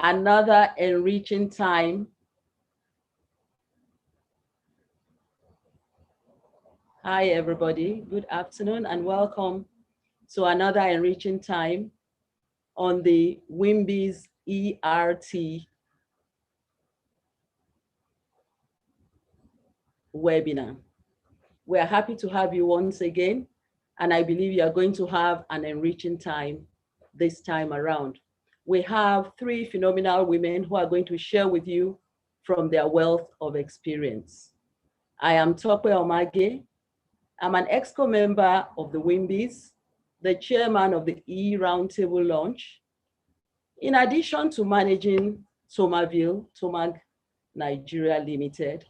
another enriching time. Hi, everybody. Good afternoon and welcome to another enriching time on the WIMBIZ ERT webinar. We are happy to have you once again, and I believe you are going to have an enriching time this time around. We have three phenomenal women who are going to share with you from their wealth of experience. I am Tope Omage. I'm an EXCO member of the WIMBIZ, the chairman of the e-Roundtable launch, in addition to managing Tomag Nigeria Limited,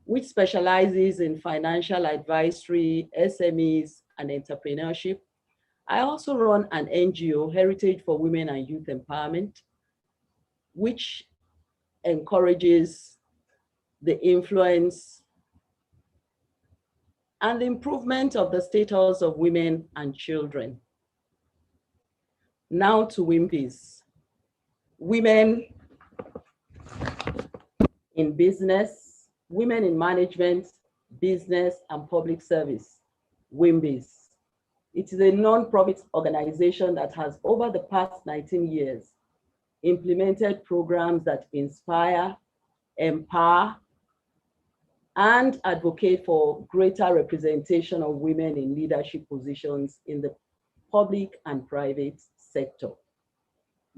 which specializes in financial advisory, SMEs, and entrepreneurship. I also run an NGO, Heritage for Women and Youth Empowerment, which encourages the influence and the improvement of the status of women and children. Now to WIMBIZ. Women in business, women in management, business, and public service, WIMBIZ. It is a non-profit organization that has, over the past 19 years, implemented programs that inspire, empower, and advocate for greater representation of women in leadership positions in the public and private sector.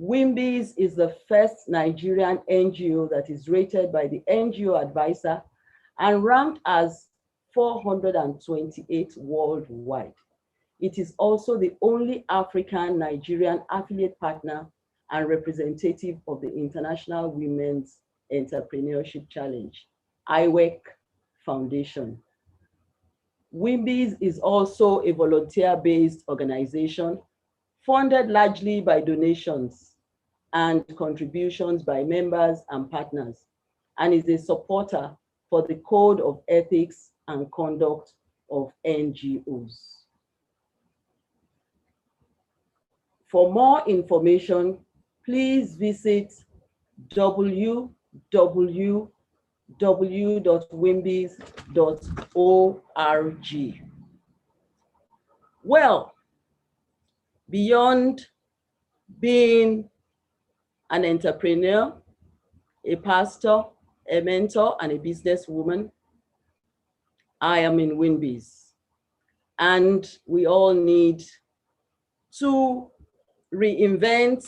WIMBIZ is the first Nigerian NGO that is rated by the NGO Advisor and ranked as 428 worldwide. It is also the only African Nigerian affiliate partner and representative of the International Women's Entrepreneurship Challenge, IWEC Foundation. WIMBIZ is also a volunteer-based organization funded largely by donations and contributions by members and partners, and is a supporter for the Code of Ethics and Conduct of NGOs. For more information, please visit www.wimbiz.org. Well, beyond being an entrepreneur, a pastor, a mentor, and a businesswoman, I am in WIMBIZ. And we all need to reinvent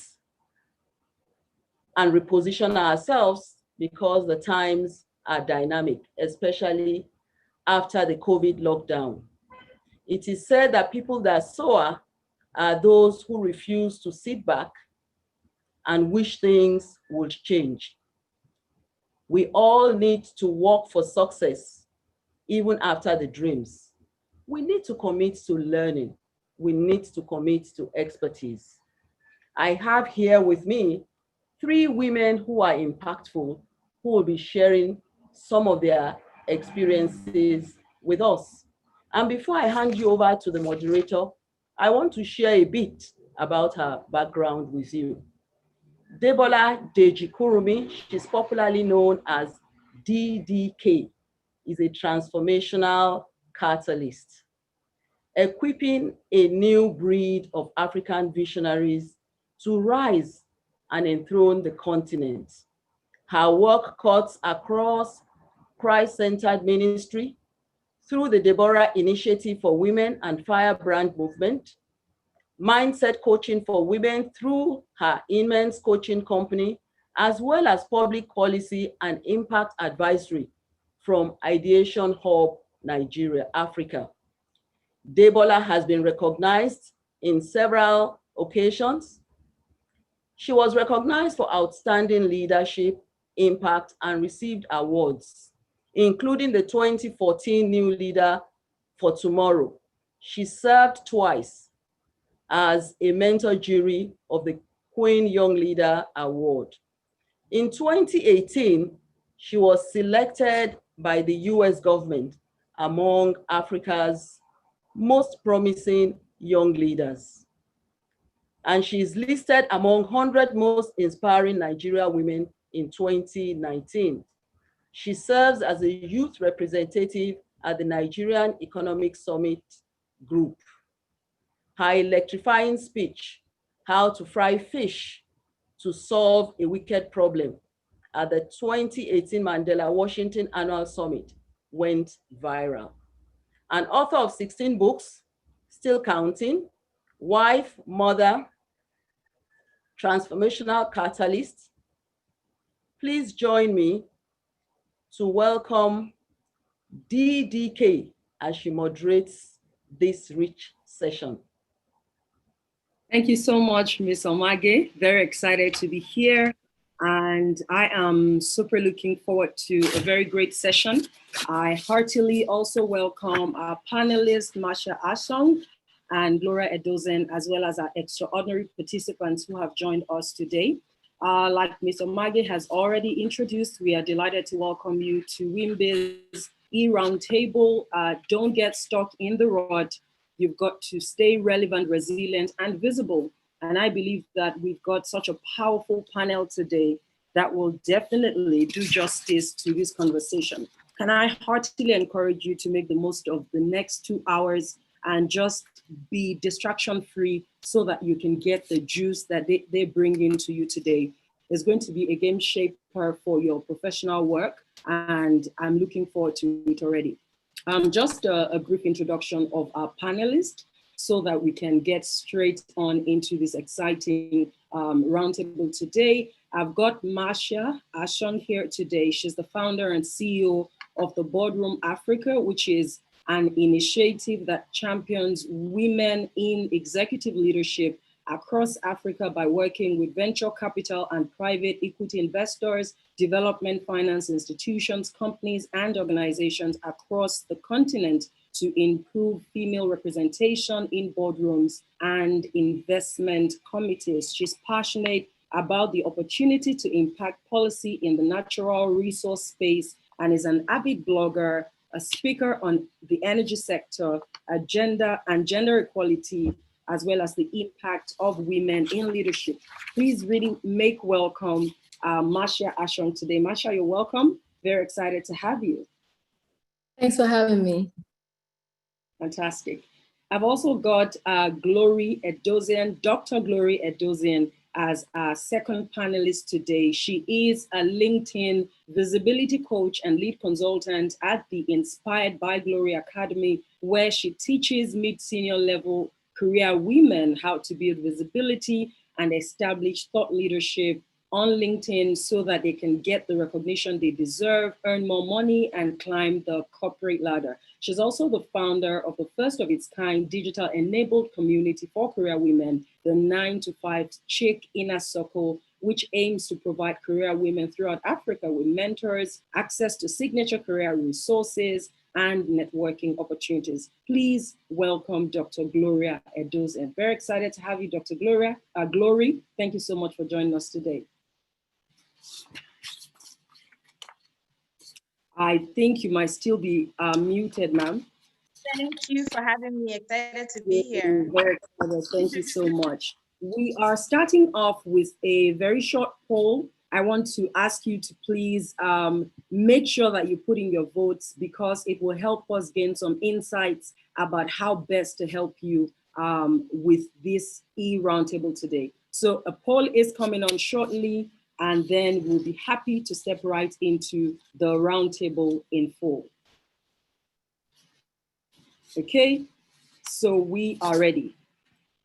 and reposition ourselves because the times are dynamic, especially after the COVID lockdown. It is said that people that soar are those who refuse to sit back and wish things would change. We all need to work for success, even after the dreams. We need to commit to learning. We need to commit to expertise. I have here with me three women who are impactful, who will be sharing some of their experiences with us. And before I hand you over to the moderator, I want to share a bit about her background with you. Debola Deji-Kurunmi, she's popularly known as DDK, is a transformational catalyst, equipping a new breed of African visionaries to rise and enthrone the continent. Her work cuts across Christ-centered ministry through the Debola Initiative for Women and Firebrand Movement, mindset coaching for women through her immense coaching company, as well as public policy and impact advisory from Ideation Hub, Nigeria, Africa. Debola has been recognized in several occasions. She was recognized for outstanding leadership, impact, and received awards, including the 2014 New Leader for Tomorrow. She served twice as a mentor jury of the Queen Young Leader Award. In 2018, she was selected by the US government among Africa's most promising young leaders. and she is listed among 100 most inspiring Nigerian women in 2019. She serves as a youth representative at the Nigerian Economic Summit Group. Her electrifying speech, How to Fry Fish to Solve a Wicked Problem, at the 2018 Mandela Washington Annual Summit, went viral. An author of 16 books, still counting, wife, mother, transformational catalyst. Please join me to welcome DDK as she moderates this rich session. Thank you so much, Ms. Omage. Very excited to be here. And I am super looking forward to a very great session. I heartily also welcome our panelists, Marcia Ashung and Gloria Edozien, as well as our extraordinary participants who have joined us today. Like Ms. Omage has already introduced, we are delighted to welcome you to WIMBIZ e-Roundtable. Don't get stuck in the rut. You've got to stay relevant, resilient, and visible. And I believe that we've got such a powerful panel today that will definitely do justice to this conversation. Can I heartily encourage you to make the most of the next 2 hours and just be distraction-free so that you can get the juice that they bring into you today. It's going to be a game shaper for your professional work, and I'm looking forward to it already. Just a brief introduction of our panelists so that we can get straight on into this exciting roundtable today. I've got Marcia Ashung here today. She's the founder and CEO of the Boardroom Africa, which is an initiative that champions women in executive leadership across Africa by working with venture capital and private equity investors, development finance institutions, companies, and organizations across the continent to improve female representation in boardrooms and investment committees. She's passionate about the opportunity to impact policy in the natural resource space and is an avid blogger, a speaker on the energy sector, agenda and gender equality, as well as the impact of women in leadership. Please really make welcome Marcia Ashung today. Marcia, you're welcome. Very excited to have you. Thanks for having me. Fantastic. I've also got Glory Edozien, Dr. Glory Edozien, as our second panelist today. She is a LinkedIn visibility coach and lead consultant at the Inspired by Glory Academy, where she teaches mid-senior level career women how to build visibility and establish thought leadership on LinkedIn so that they can get the recognition they deserve, earn more money, and climb the corporate ladder. She's also the founder of the first of its kind digital enabled community for career women, the 9-to-5 Chick Inner Circle, which aims to provide career women throughout Africa with mentors, access to signature career resources, and networking opportunities. Please welcome Dr. Gloria Edozien. Very excited to have you, Dr. Glory, thank you so much for joining us today. I think you might still be muted, ma'am. Thank you for having me. Excited to be here. Very excited. Thank you so much. We are starting off with a very short poll. I want to ask you to please make sure that you put in your votes because it will help us gain some insights about how best to help you with this e-roundtable today. So a poll is coming on shortly, and then we'll be happy to step right into the roundtable in full. Okay, so we are ready.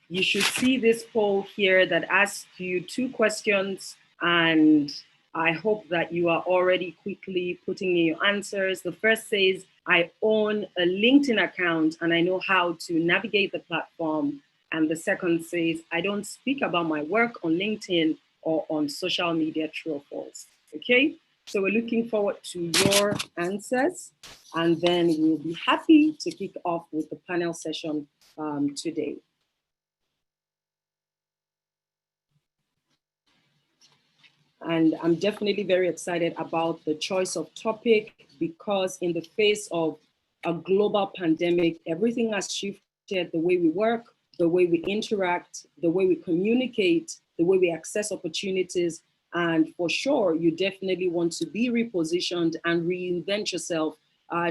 You should see this poll here that asks you 2 questions, and I hope that you are already quickly putting in your answers. The first says, I own a LinkedIn account and I know how to navigate the platform. And the second says, I don't speak about my work on LinkedIn or on social media, true or false. Okay, so we're looking forward to your answers, and then we'll be happy to kick off with the panel session today. And I'm definitely very excited about the choice of topic because in the face of a global pandemic, everything has shifted the way we work, the way we interact, the way we communicate, the way we access opportunities. And for sure, you definitely want to be repositioned and reinvent yourself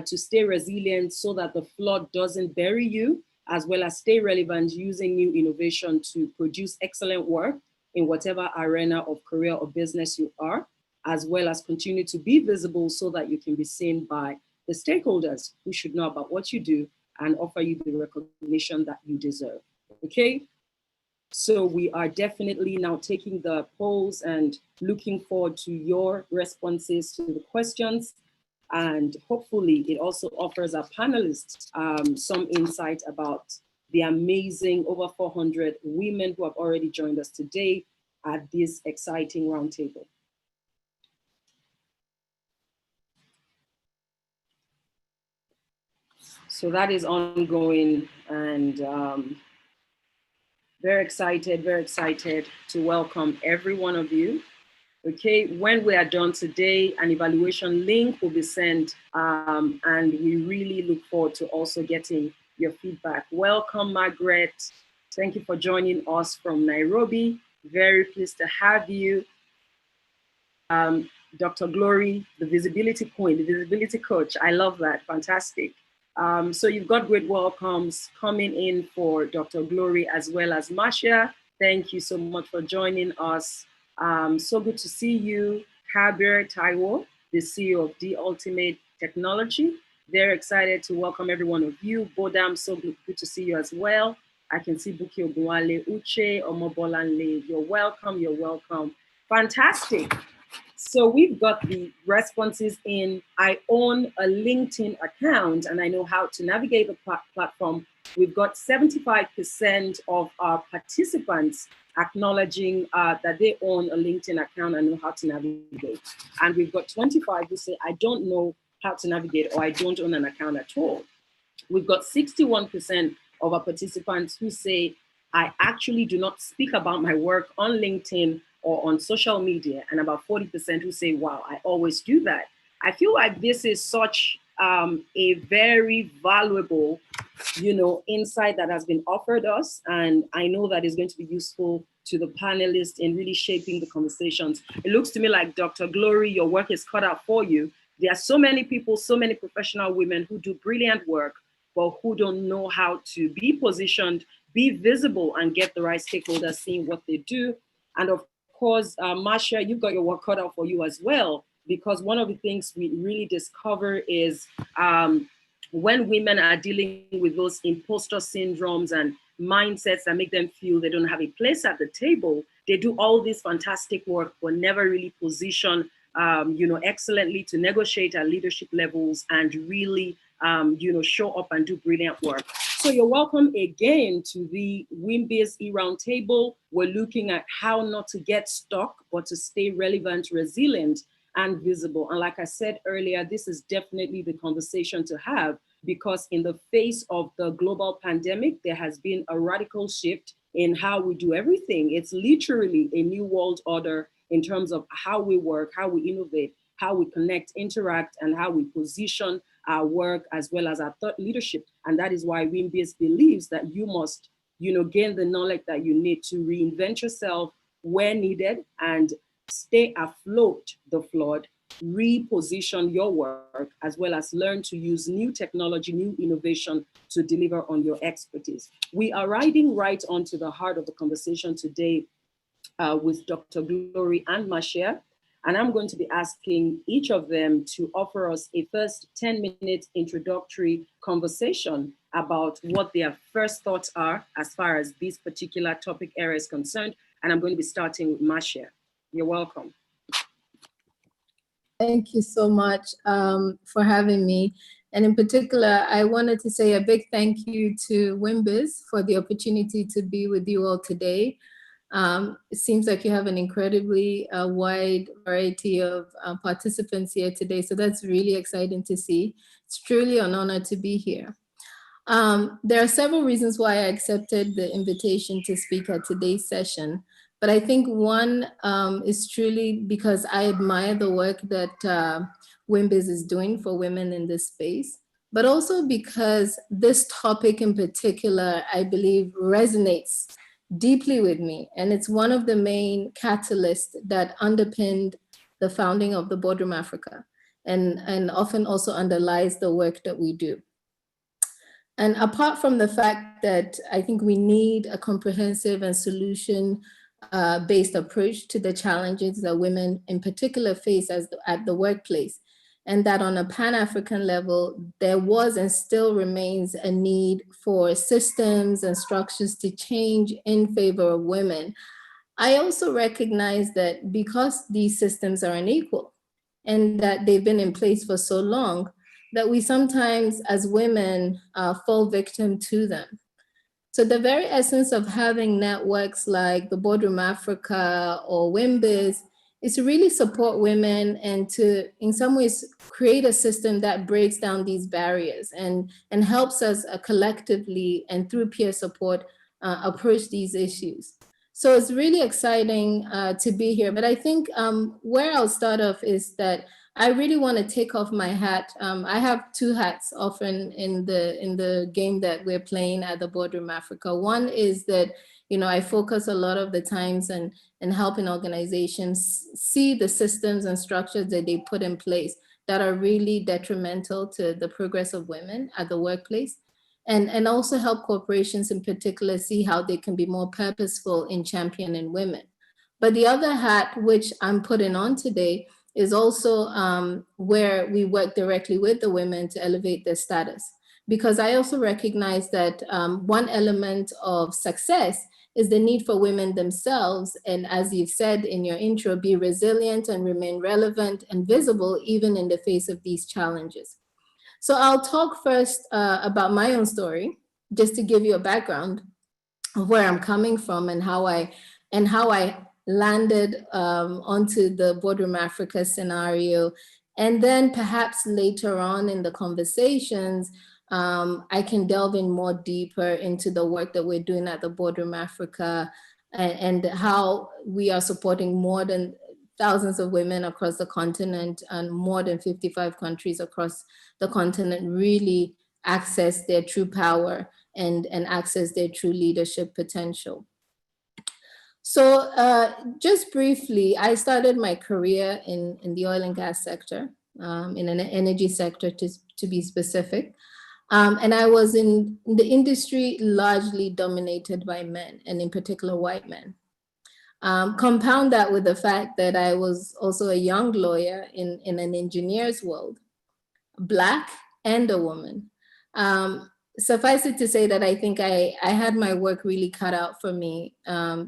to stay resilient so that the flood doesn't bury you, as well as stay relevant using new innovation to produce excellent work in whatever arena of career or business you are, as well as continue to be visible so that you can be seen by the stakeholders who should know about what you do and offer you the recognition that you deserve. Okay? So we are definitely now taking the polls and looking forward to your responses to the questions. And hopefully it also offers our panelists some insight about the amazing over 400 women who have already joined us today at this exciting roundtable. So that is ongoing, and very excited to welcome every one of you. Okay, when we are done today, an evaluation link will be sent, and we really look forward to also getting your feedback. Welcome, Margaret. Thank you for joining us from Nairobi. Very pleased to have you. Dr. Glory, the visibility queen, the visibility coach. I love that, fantastic. So you've got great welcomes coming in for Dr. Glory as well as Marcia. Thank you so much for joining us. So good to see you, Kabir Taiwo, the CEO of The Ultimate Technology. Very excited to welcome every one of you. Bodam, so good to see you as well. I can see Buki Ogunwale, Uche, Omobolanle. You're welcome, you're welcome. Fantastic. So we've got the responses in. I own a LinkedIn account and I know how to navigate the platform. We've got 75% of our participants acknowledging that they own a LinkedIn account and know how to navigate. And we've got 25 who say, I don't know how to navigate or I don't own an account at all. We've got 61% of our participants who say, I actually do not speak about my work on LinkedIn or on social media, and about 40% who say, wow, I always do that. I feel like this is such a very valuable, insight that has been offered us, and I know that is going to be useful to the panelists in really shaping the conversations. It looks to me like Dr. Glory, your work is cut out for you. There are so many people, so many professional women who do brilliant work, but who don't know how to be positioned, be visible, and get the right stakeholders seeing what they do. And of course, Marcia, you've got your work cut out for you as well, because one of the things we really discover is when women are dealing with those imposter syndromes and mindsets that make them feel they don't have a place at the table, they do all this fantastic work, but never really position, excellently to negotiate at leadership levels and really, show up and do brilliant work. So you're welcome again to the WIMBIZ e-Roundtable. We're looking at how not to get stuck, but to stay relevant, resilient, and visible. And like I said earlier, this is definitely the conversation to have, because in the face of the global pandemic, there has been a radical shift in how we do everything. It's literally a new world order in terms of how we work, how we innovate, how we connect, interact, and how we position our work as well as our thought leadership. And that is why WIMBIZ believes that you must, gain the knowledge that you need to reinvent yourself where needed and stay afloat the flood, reposition your work, as well as learn to use new technology, new innovation to deliver on your expertise. We are riding right onto the heart of the conversation today with Dr. Glory and Marcia. And I'm going to be asking each of them to offer us a first 10-minute introductory conversation about what their first thoughts are as far as this particular topic area is concerned. And I'm going to be starting with Marcia. You're welcome. Thank you so much for having me. And in particular, I wanted to say a big thank you to WIMBIZ for the opportunity to be with you all today. It seems like you have an incredibly wide variety of participants here today, so that's really exciting to see. It's truly an honor to be here. There are several reasons why I accepted the invitation to speak at today's session, but I think one is truly because I admire the work that WIMBIZ is doing for women in this space. but also because this topic in particular, I believe, resonates deeply with me. And it's one of the main catalysts that underpinned the founding of the Boardroom Africa, and often also underlies the work that we do. And apart from the fact that I think we need a comprehensive and solution-based approach to the challenges that women in particular face at the workplace, and that on a Pan-African level, there was and still remains a need for systems and structures to change in favor of women. I also recognize that because these systems are unequal and that they've been in place for so long, that we sometimes as women fall victim to them. So the very essence of having networks like the Boardroom Africa or WIMBIZ is to really support women and to, in some ways, create a system that breaks down these barriers and helps us collectively and through peer support approach these issues. So it's really exciting to be here. But I think where I'll start off is that I really want to take off my hat. I have two hats often in the game that we're playing at the Boardroom Africa. One is that, you know, I focus a lot of the times and helping organizations see the systems and structures that they put in place that are really detrimental to the progress of women at the workplace. And also help corporations in particular see how they can be more purposeful in championing women. But the other hat, which I'm putting on today, is also where we work directly with the women to elevate their status. Because I also recognize that one element of success is the need for women themselves, and as you've said in your intro, be resilient and remain relevant and visible even in the face of these challenges. So I'll talk first about my own story, just to give you a background of where I'm coming from and how I landed onto the Boardroom Africa scenario. And then perhaps later on in the conversations, I can delve in more deeper into the work that we're doing at the Boardroom Africa and how we are supporting more than thousands of women across the continent and more than 55 countries across the continent really access their true power and access their true leadership potential. So just briefly, I started my career in the oil and gas sector, in an energy sector to be specific. And I was in the industry largely dominated by men, and in particular white men. Compound that with the fact that I was also a young lawyer in an engineer's world, Black and a woman. Suffice it to say that I think I had my work really cut out for me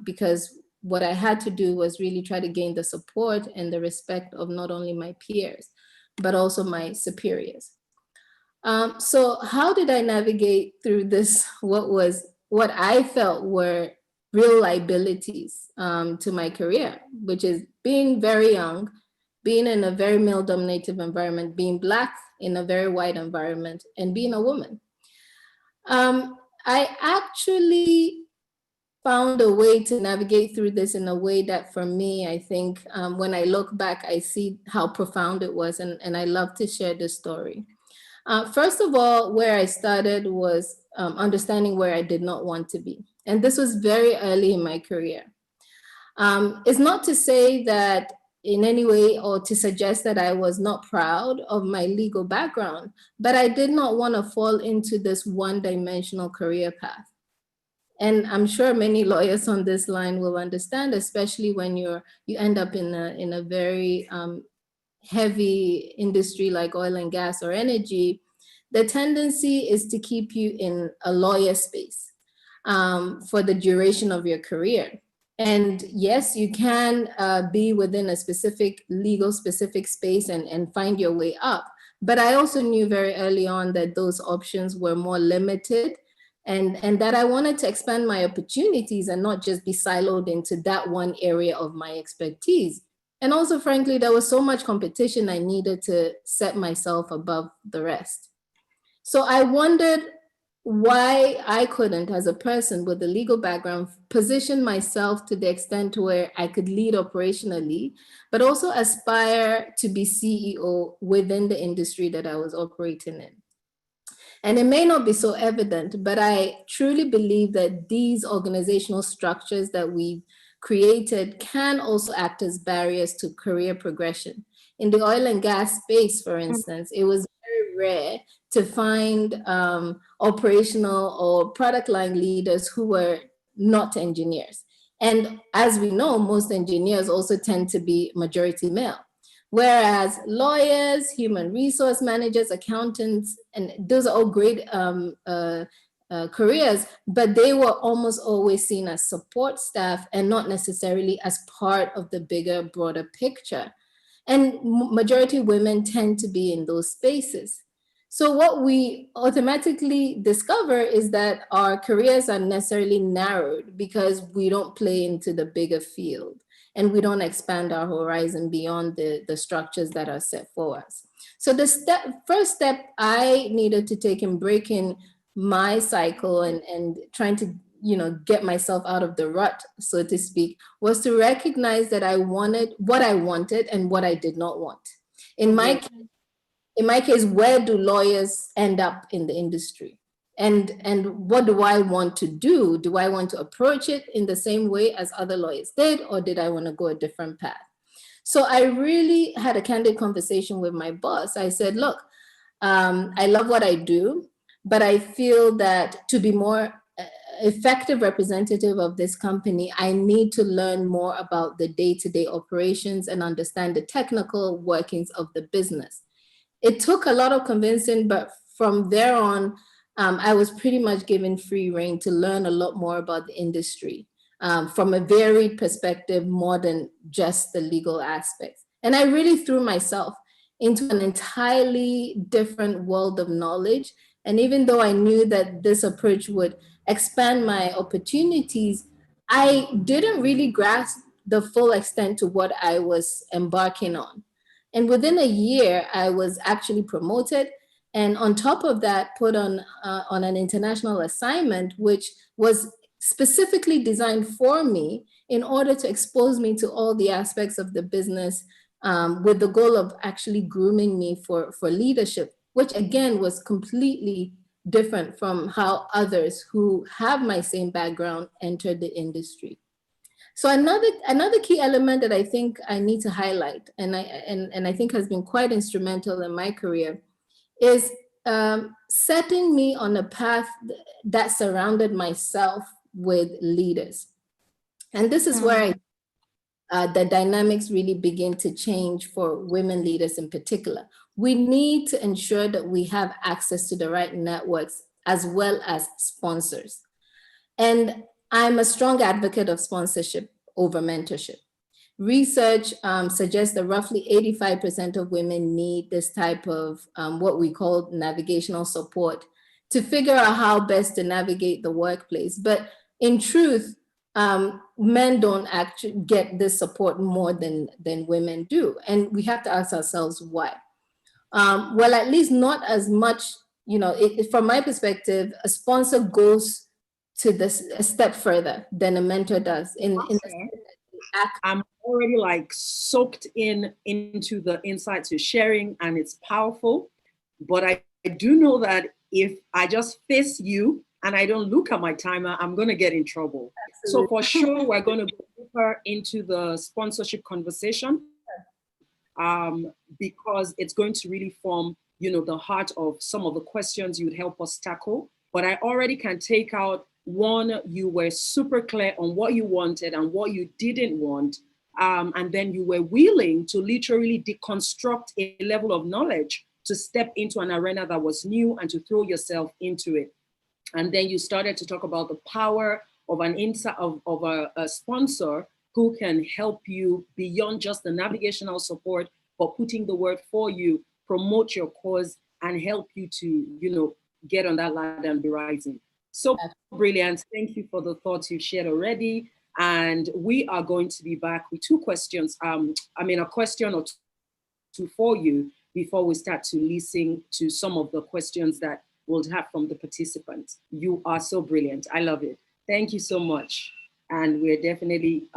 because what I had to do was really try to gain the support and the respect of not only my peers, but also my superiors. So how did I navigate through this, what I felt were real liabilities to my career, which is being very young, being in a very male-dominated environment, being Black in a very white environment, and being a woman. I actually found a way to navigate through this in a way that for me, I think when I look back, I see how profound it was, and I love to share this story. First of all, where I started was understanding where I did not want to be. And this was very early in my career. It's not to say that in any way or to suggest that I was not proud of my legal background, but I did not want to fall into this one-dimensional career path. And I'm sure many lawyers on this line will understand, especially when you end up in a very heavy industry like oil and gas or energy, the tendency is to keep you in a lawyer space for the duration of your career. And yes, you can be within a specific legal specific space and find your way up. But I also knew very early on that those options were more limited and that I wanted to expand my opportunities and not just be siloed into that one area of my expertise. And also, frankly, there was so much competition, I needed to set myself above the rest. So I wondered why I couldn't, as a person with a legal background, position myself to the extent where I could lead operationally, but also aspire to be CEO within the industry that I was operating in. And it may not be so evident, but I truly believe that these organizational structures that we've created can also act as barriers to career progression. In the oil and gas space, for instance, it was very rare to find operational or product line leaders who were not engineers. And as we know, most engineers also tend to be majority male. Whereas lawyers, human resource managers, accountants, and those are all great careers, but they were almost always seen as support staff and not necessarily as part of the bigger, broader picture. And majority women tend to be in those spaces. So what we automatically discover is that our careers are necessarily narrowed because we don't play into the bigger field and we don't expand our horizon beyond the structures that are set for us. So the first step I needed to take in breaking my cycle and trying to get myself out of the rut, so to speak, was to recognize that I wanted what I wanted and what I did not want. In my case, where do lawyers end up in the industry? And what do I want to do? Do I want to approach it in the same way as other lawyers did, or did I want to go a different path? So I really had a candid conversation with my boss. I said, look, I love what I do, but I feel that to be more effective representative of this company, I need to learn more about the day-to-day operations and understand the technical workings of the business. It took a lot of convincing, but from there on, I was pretty much given free rein to learn a lot more about the industry from a varied perspective, more than just the legal aspects. And I really threw myself into an entirely different world of knowledge. And even though I knew that this approach would expand my opportunities, I didn't really grasp the full extent to what I was embarking on. And within a year, I was actually promoted. And on top of that, put on an international assignment, which was specifically designed for me in order to expose me to all the aspects of the business with the goal of actually grooming me for leadership, which again was completely different from how others who have my same background entered the industry. So another key element that I think I need to highlight, and I think has been quite instrumental in my career, is setting me on a path that surrounded myself with leaders. And this is where the dynamics really begin to change for women leaders in particular. We need to ensure that we have access to the right networks as well as sponsors. And I'm a strong advocate of sponsorship over mentorship. Research suggests that roughly 85% of women need this type of what we call navigational support to figure out how best to navigate the workplace. But in truth, men don't actually get this support more than women do. And we have to ask ourselves why. Well, at least not as much, from my perspective, a sponsor goes to this a step further than a mentor does. I'm already like soaked into the insights you're sharing, and it's powerful. But I do know that if I just face you and I don't look at my timer, I'm going to get in trouble. Absolutely. So for sure, we're going to go deeper into the sponsorship conversation because it's going to really form, the heart of some of the questions you'd help us tackle. But I already can take out one, you were super clear on what you wanted and what you didn't want. And then you were willing to literally deconstruct a level of knowledge to step into an arena that was new and to throw yourself into it. And then you started to talk about the power of a sponsor who can help you beyond just the navigational support, but putting the word for you, promote your cause, and help you to, get on that ladder and be rising. So brilliant. Thank you for the thoughts you've shared already. And we are going to be back with two questions. A question or two for you before we start to listen to some of the questions that we'll have from the participants. You are so brilliant. I love it. Thank you so much. And we're definitely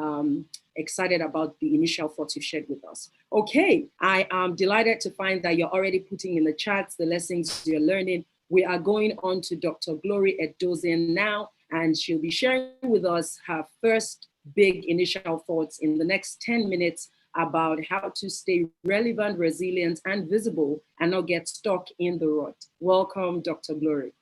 excited about the initial thoughts you shared with us. Okay, I am delighted to find that you're already putting in the chats the lessons you're learning We are going on to Dr. Glory Edozien now, and she'll be sharing with us her first big initial thoughts in the next 10 minutes about how to stay relevant, resilient, and visible and not get stuck in the rut. Welcome, Dr. Glory.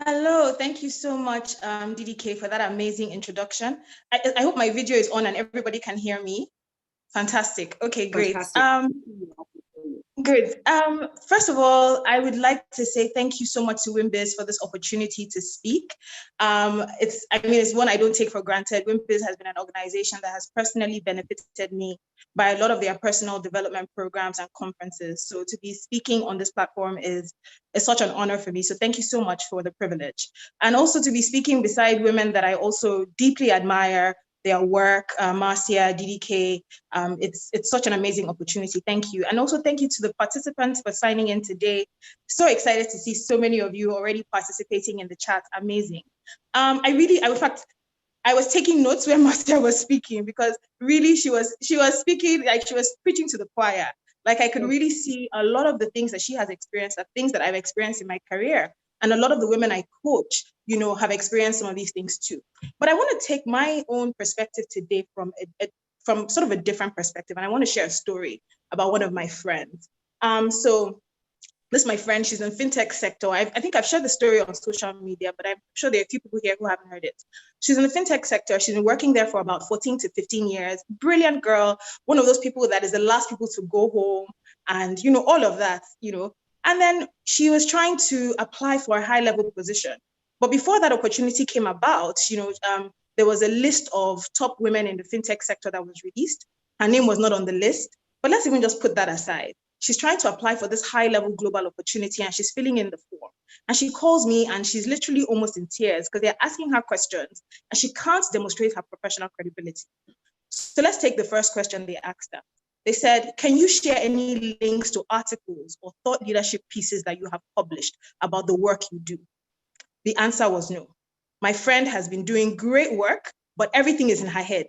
Hello, thank you so much, DDK, for that amazing introduction. I hope my video is on and everybody can hear me. Fantastic. Okay, great. Fantastic. Good. First of all, I would like to say thank you so much to WIMBIZ for this opportunity to speak. It's one I don't take for granted. WIMBIZ has been an organization that has personally benefited me by a lot of their personal development programs and conferences. So to be speaking on this platform is such an honor for me. So thank you so much for the privilege. And also to be speaking beside women that I also deeply admire, their work, Marcia, DDK. It's such an amazing opportunity. Thank you. And also thank you to the participants for signing in today. So excited to see so many of you already participating in the chat. Amazing. In fact, I was taking notes when Marcia was speaking, because really she was speaking like she was preaching to the choir. Like I could really see a lot of the things that she has experienced are things that I've experienced in my career. And a lot of the women I coach, have experienced some of these things too. But I want to take my own perspective today from sort of a different perspective. And I want to share a story about one of my friends. So this is my friend, she's in fintech sector. I think I've shared the story on social media, but I'm sure there are a few people here who haven't heard it. She's in the fintech sector. She's been working there for about 14 to 15 years. Brilliant girl, one of those people that is the last people to go home and, all of that, And then she was trying to apply for a high-level position. But before that opportunity came about, there was a list of top women in the fintech sector that was released. Her name was not on the list, but let's even just put that aside. She's trying to apply for this high-level global opportunity and she's filling in the form. And she calls me and she's literally almost in tears because they're asking her questions and she can't demonstrate her professional credibility. So let's take the first question they asked her. They said, can you share any links to articles or thought leadership pieces that you have published about the work you do? The answer was no. My friend has been doing great work, but everything is in her head.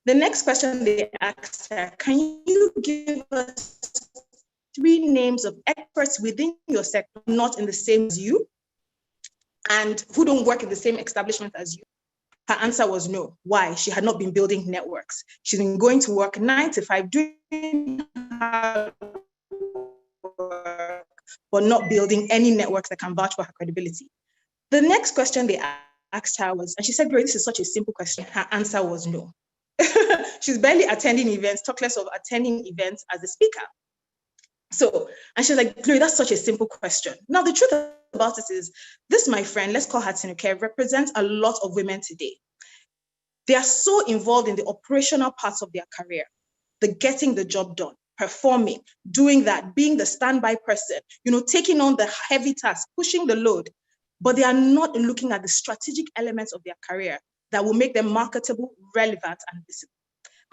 The next question they asked her, can you give us 3 names of experts within your sector, not in the same as you, and who don't work in the same establishment as you? Her answer was no. Why? She had not been building networks. She's been going to work 9 to 5, doing hard work, but not building any networks that can vouch for her credibility. The next question they asked her was, and she said, Glory, this is such a simple question. Her answer was no. She's barely attending events, talk less of attending events as a speaker. So, and she's like, Glory, that's such a simple question. Now, the truth about it is, this, my friend, let's call her Tinuke, represents a lot of women today. They are so involved in the operational parts of their career, the getting the job done, performing, doing that, being the standby person, taking on the heavy task, pushing the load, but they are not looking at the strategic elements of their career that will make them marketable, relevant, and visible.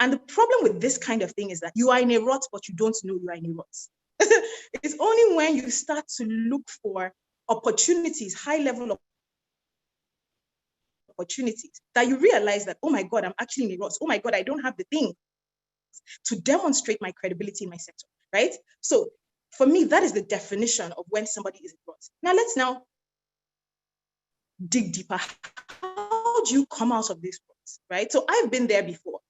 And the problem with this kind of thing is that you are in a rut, but you don't know you are in a rut. It's only when you start to look for opportunities, high-level opportunities, that you realize that, oh my God, I'm actually in a rut. Oh my God, I don't have the things to demonstrate my credibility in my sector, right? So for me, that is the definition of when somebody is in a rut. Now let's dig deeper. How do you come out of this rut, right? So I've been there before.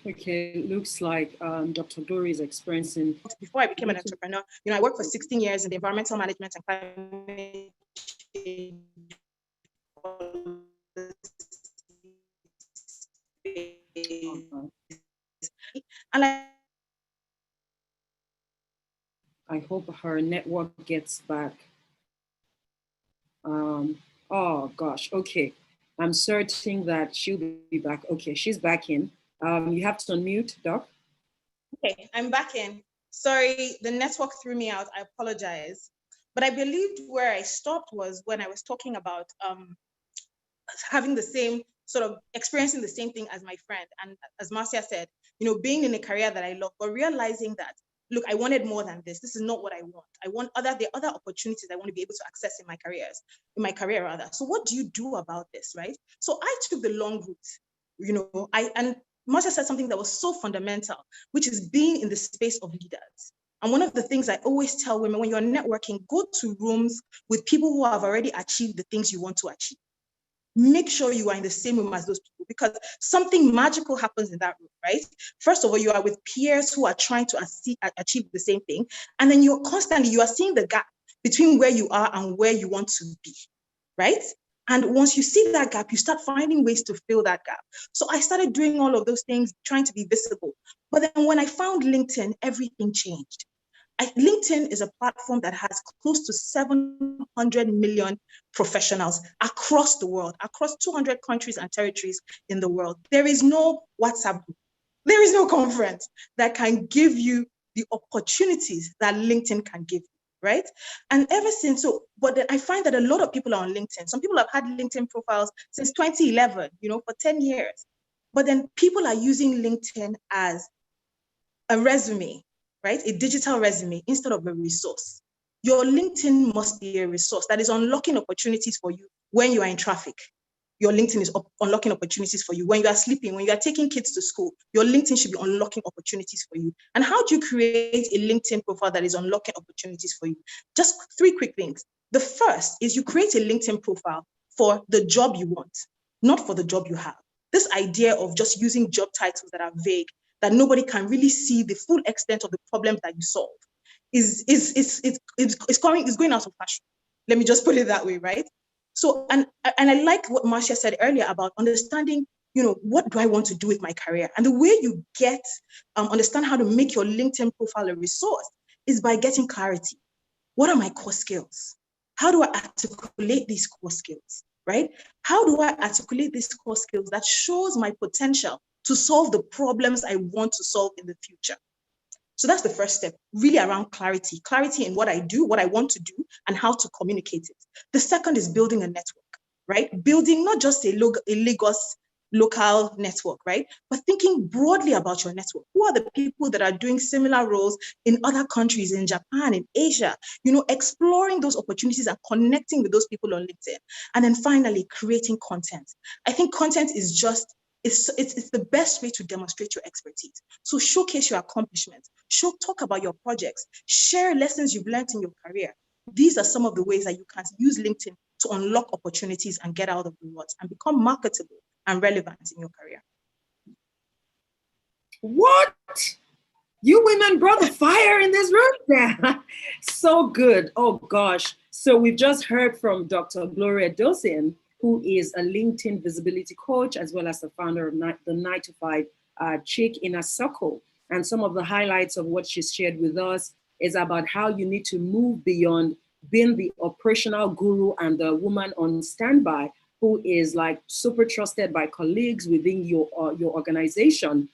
Okay, looks like Dr. Glory is experiencing. Before I became an entrepreneur, I worked for 16 years in the environmental management and climate change. And I hope her network gets back. Oh gosh, okay. I'm certain that she'll be back. Okay, she's back in. You have to unmute, Doc. Okay, I'm back in. Sorry, the network threw me out. I apologize. But I believed where I stopped was when I was talking about having the same sort of experiencing the same thing as my friend. And as Marcia said, being in a career that I love, but realizing that look, I wanted more than this. This is not what I want. I want there are other opportunities I want to be able to access in my career rather. So what do you do about this, right? So I took the long route, and Marcia said something that was so fundamental, which is being in the space of leaders. And one of the things I always tell women, when you're networking, go to rooms with people who have already achieved the things you want to achieve. Make sure you are in the same room as those people, because something magical happens in that room, right? First of all, you are with peers who are trying to achieve the same thing. And then you are seeing the gap between where you are and where you want to be, right? And once you see that gap, you start finding ways to fill that gap. So I started doing all of those things, trying to be visible. But then when I found LinkedIn, everything changed. LinkedIn is a platform that has close to 700 million professionals across the world, across 200 countries and territories in the world. There is no WhatsApp group. There is no conference that can give you the opportunities that LinkedIn can give you, right? And ever since, but then I find that a lot of people are on LinkedIn. Some people have had LinkedIn profiles since 2011, for 10 years. But then people are using LinkedIn as a resume, right? A digital resume instead of a resource. Your LinkedIn must be a resource that is unlocking opportunities for you when you are in traffic. Your LinkedIn is unlocking opportunities for you. When you are sleeping, when you are taking kids to school, your LinkedIn should be unlocking opportunities for you. And how do you create a LinkedIn profile that is unlocking opportunities for you? Just 3 quick things. The first is you create a LinkedIn profile for the job you want, not for the job you have. This idea of just using job titles that are vague, that nobody can really see the full extent of the problems that you solve, is going out of fashion. Let me just put it that way, right? So, and I like what Marcia said earlier about understanding, what do I want to do with my career? And the way you understand how to make your LinkedIn profile a resource is by getting clarity. What are my core skills? How do I articulate these core skills, right? How do I articulate these core skills that shows my potential to solve the problems I want to solve in the future? So that's the first step, really around clarity in what I do, what I want to do, and how to communicate it. The second is building a network, right? Building not just a Lagos local network, right? But thinking broadly about your network. Who are the people that are doing similar roles in other countries, in Japan, in Asia? Exploring those opportunities and connecting with those people on LinkedIn. And then finally, creating content. I think content is just, it's the best way to demonstrate your expertise. So showcase your accomplishments, talk about your projects, share lessons you've learned in your career. These are some of the ways that you can use LinkedIn to unlock opportunities and get out of the ruts and become marketable and relevant in your career. What? You women brought the fire in this room there. So good. Oh gosh. So we've just heard from Dr. Gloria Edozien, who is a LinkedIn visibility coach, as well as the founder of the 9 to 5 Chick Inner Circle. And some of the highlights of what she's shared with us is about how you need to move beyond being the operational guru and the woman on standby who is like super trusted by colleagues within your organization,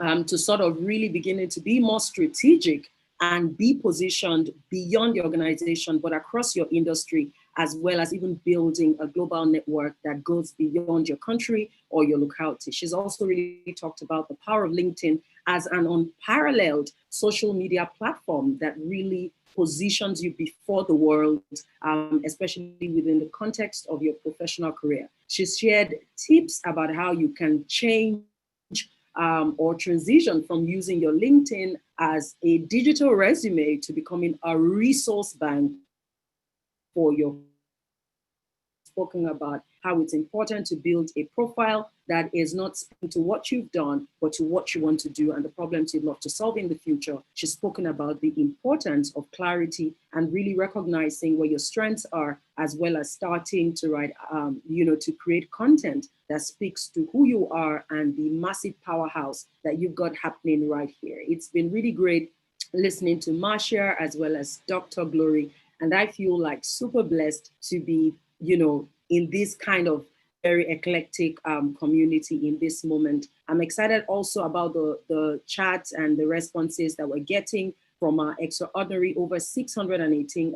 to sort of really beginning to be more strategic and be positioned beyond the organization, but across your industry, as well as even building a global network that goes beyond your country or your locality. She's also really talked about the power of LinkedIn as an unparalleled social media platform that really positions you before the world, especially within the context of your professional career. She's shared tips about how you can change or transition from using your LinkedIn as a digital resume to becoming a resource bank for your. Spoken about how it's important to build a profile that is not speaking to what you've done, but to what you want to do and the problems you'd love to solve in the future. She's spoken about the importance of clarity and really recognizing where your strengths are, as well as starting to write, to create content that speaks to who you are and the massive powerhouse that you've got happening right here. It's been really great listening to Marcia as well as Dr. Glory, and I feel like super blessed to be in this kind of very eclectic community in this moment. I'm excited also about the chats and the responses that we're getting from our extraordinary over 618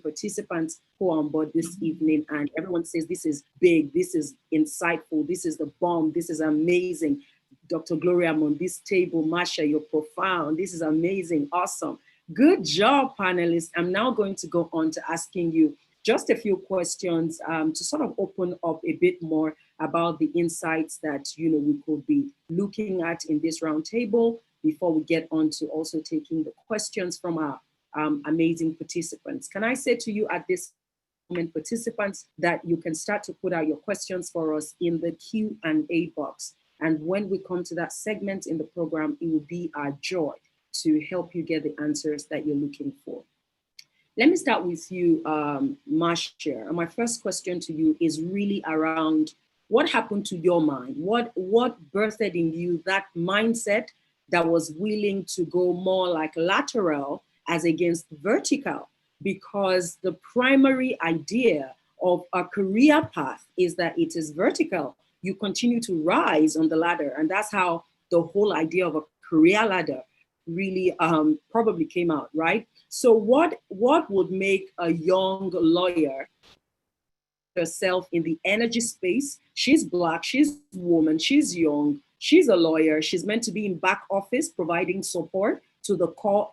participants who are on board this evening. And everyone says this is big, this is insightful, this is the bomb, this is amazing. Dr. Gloria, I'm on this table. Marcia, you're profound. This is amazing. Awesome. Good job, panelists. I'm now going to go on to asking you just a few questions to sort of open up a bit more about the insights that we could be looking at in this roundtable before we get on to also taking the questions from our amazing participants. Can I say to you at this moment, participants, that you can start to put out your questions for us in the Q&A box. And when we come to that segment in the program, it will be our joy to help you get the answers that you're looking for. Let me start with you, Marcia. My first question to you is really around what happened to your mind? What birthed in you that mindset that was willing to go more like lateral as against vertical? Because the primary idea of a career path is that it is vertical. You continue to rise on the ladder, and that's how the whole idea of a career ladder really probably came out, right? So what would make a young lawyer herself in the energy space? She's Black, she's a woman, she's young, she's a lawyer, she's meant to be in back office providing support to the core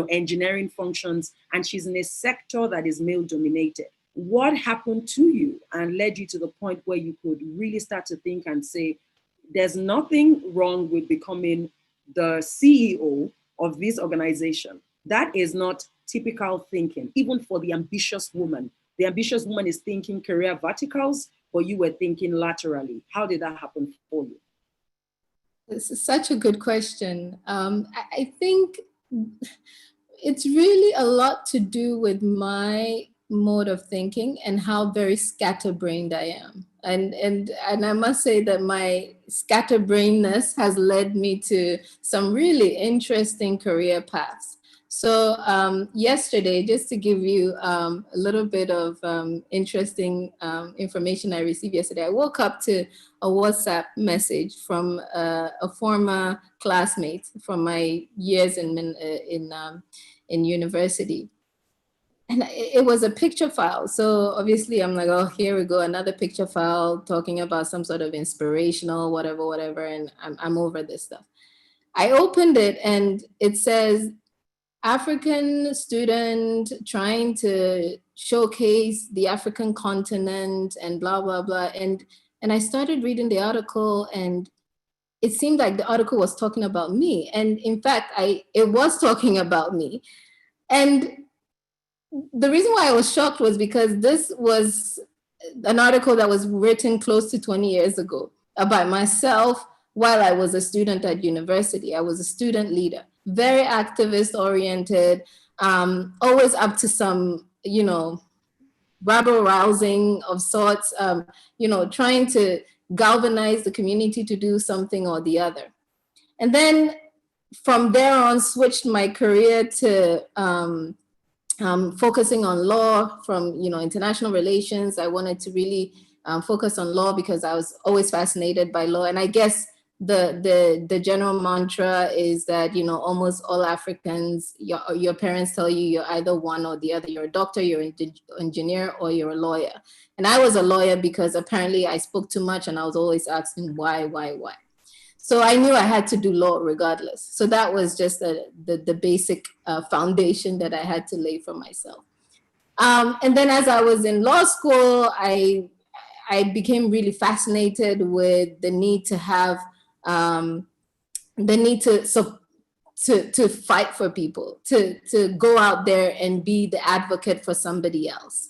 engineering functions, and she's in a sector that is male dominated. What happened to you and led you to the point where you could really start to think and say, there's nothing wrong with becoming the CEO of this organization? That is not typical thinking, even for the ambitious woman. The ambitious woman is thinking career verticals, but you were thinking laterally. How did that happen for you? This is such a good question. I think it's really a lot to do with my mode of thinking and how very scatterbrained I am. And I must say that my scatterbrainness has led me to some really interesting career paths. So yesterday, just to give you a little bit of interesting information I received yesterday, I woke up to a WhatsApp message from a former classmate from my years in university. And it was a picture file. So obviously I'm like, oh, here we go, another picture file talking about some sort of inspirational, whatever, and I'm over this stuff. I opened it and it says, African student trying to showcase the African continent and blah, blah, blah. And I started reading the article, and it seemed like the article was talking about me. And in fact, it was talking about me. And the reason why I was shocked was because this was an article that was written close to 20 years ago about myself while I was a student at university. I was a student leader, very activist oriented, always up to some, rabble rousing of sorts, trying to galvanize the community to do something or the other. And then from there on, switched my career to focusing on law from, international relations. I wanted to really focus on law because I was always fascinated by law. And I guess the general mantra is that, almost all Africans, your parents tell you you're either one or the other. You're a doctor, you're an engineer, or you're a lawyer. And I was a lawyer because apparently I spoke too much and I was always asking why. So I knew I had to do law regardless. So that was just the basic foundation that I had to lay for myself. And then as I was in law school, I became really fascinated with the need to have, the need to fight for people, to go out there and be the advocate for somebody else.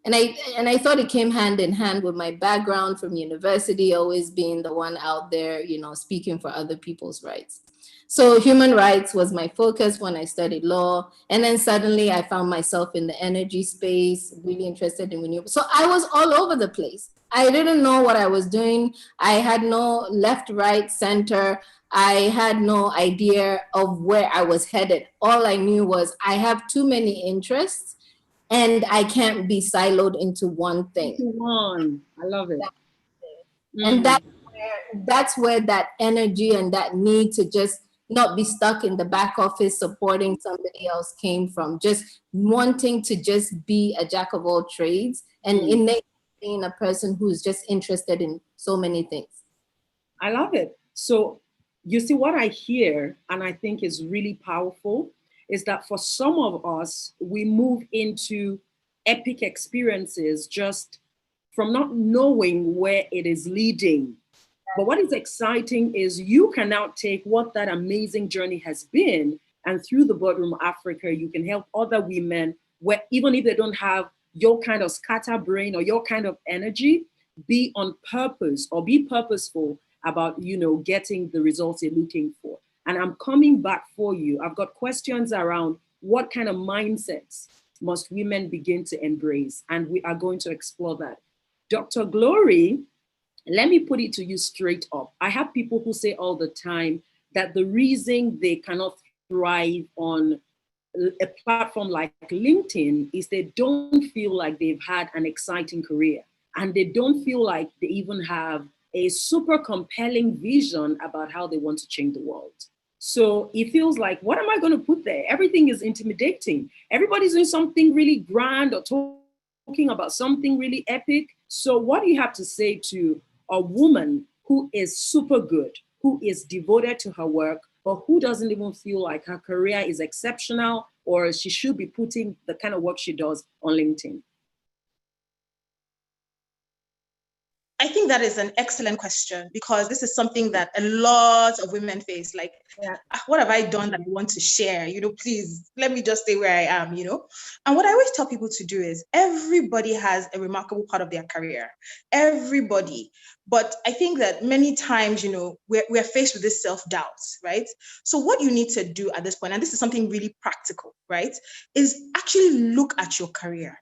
And I thought it came hand in hand with my background from university, always being the one out there, speaking for other people's rights. So human rights was my focus when I studied law. And then suddenly I found myself in the energy space, really interested in renewable. So I was all over the place. I didn't know what I was doing. I had no left, right, center. I had no idea of where I was headed. All I knew was I have too many interests and I can't be siloed into one thing. I love it. And that's where that energy and that need to just not be stuck in the back office supporting somebody else came from. Just wanting to just be a jack of all trades and innately being a person who's just interested in so many things. I love it. So you see, what I hear, and I think is really powerful, is that for some of us, we move into epic experiences just from not knowing where it is leading. But what is exciting is you can now take what that amazing journey has been, and through the Boardroom Africa, you can help other women where even if they don't have your kind of scatterbrain or your kind of energy, be on purpose or be purposeful about, getting the results you're looking for. And I'm coming back for you. I've got questions around what kind of mindsets must women begin to embrace? And we are going to explore that. Dr. Glory, let me put it to you straight up. I have people who say all the time that the reason they cannot thrive on a platform like LinkedIn is they don't feel like they've had an exciting career, and they don't feel like they even have a super compelling vision about how they want to change the world. So it feels like, what am I going to put there? Everything is intimidating. Everybody's doing something really grand or talking about something really epic. So what do you have to say to a woman who is super good, who is devoted to her work, but who doesn't even feel like her career is exceptional or she should be putting the kind of work she does on LinkedIn? I think that is an excellent question, because this is something that a lot of women face. Like, what have I done that I want to share? Please let me just stay where I am, And what I always tell people to do is everybody has a remarkable part of their career, everybody. But I think that many times, we're faced with this self-doubt, right? So what you need to do at this point, and this is something really practical, right, is actually look at your career.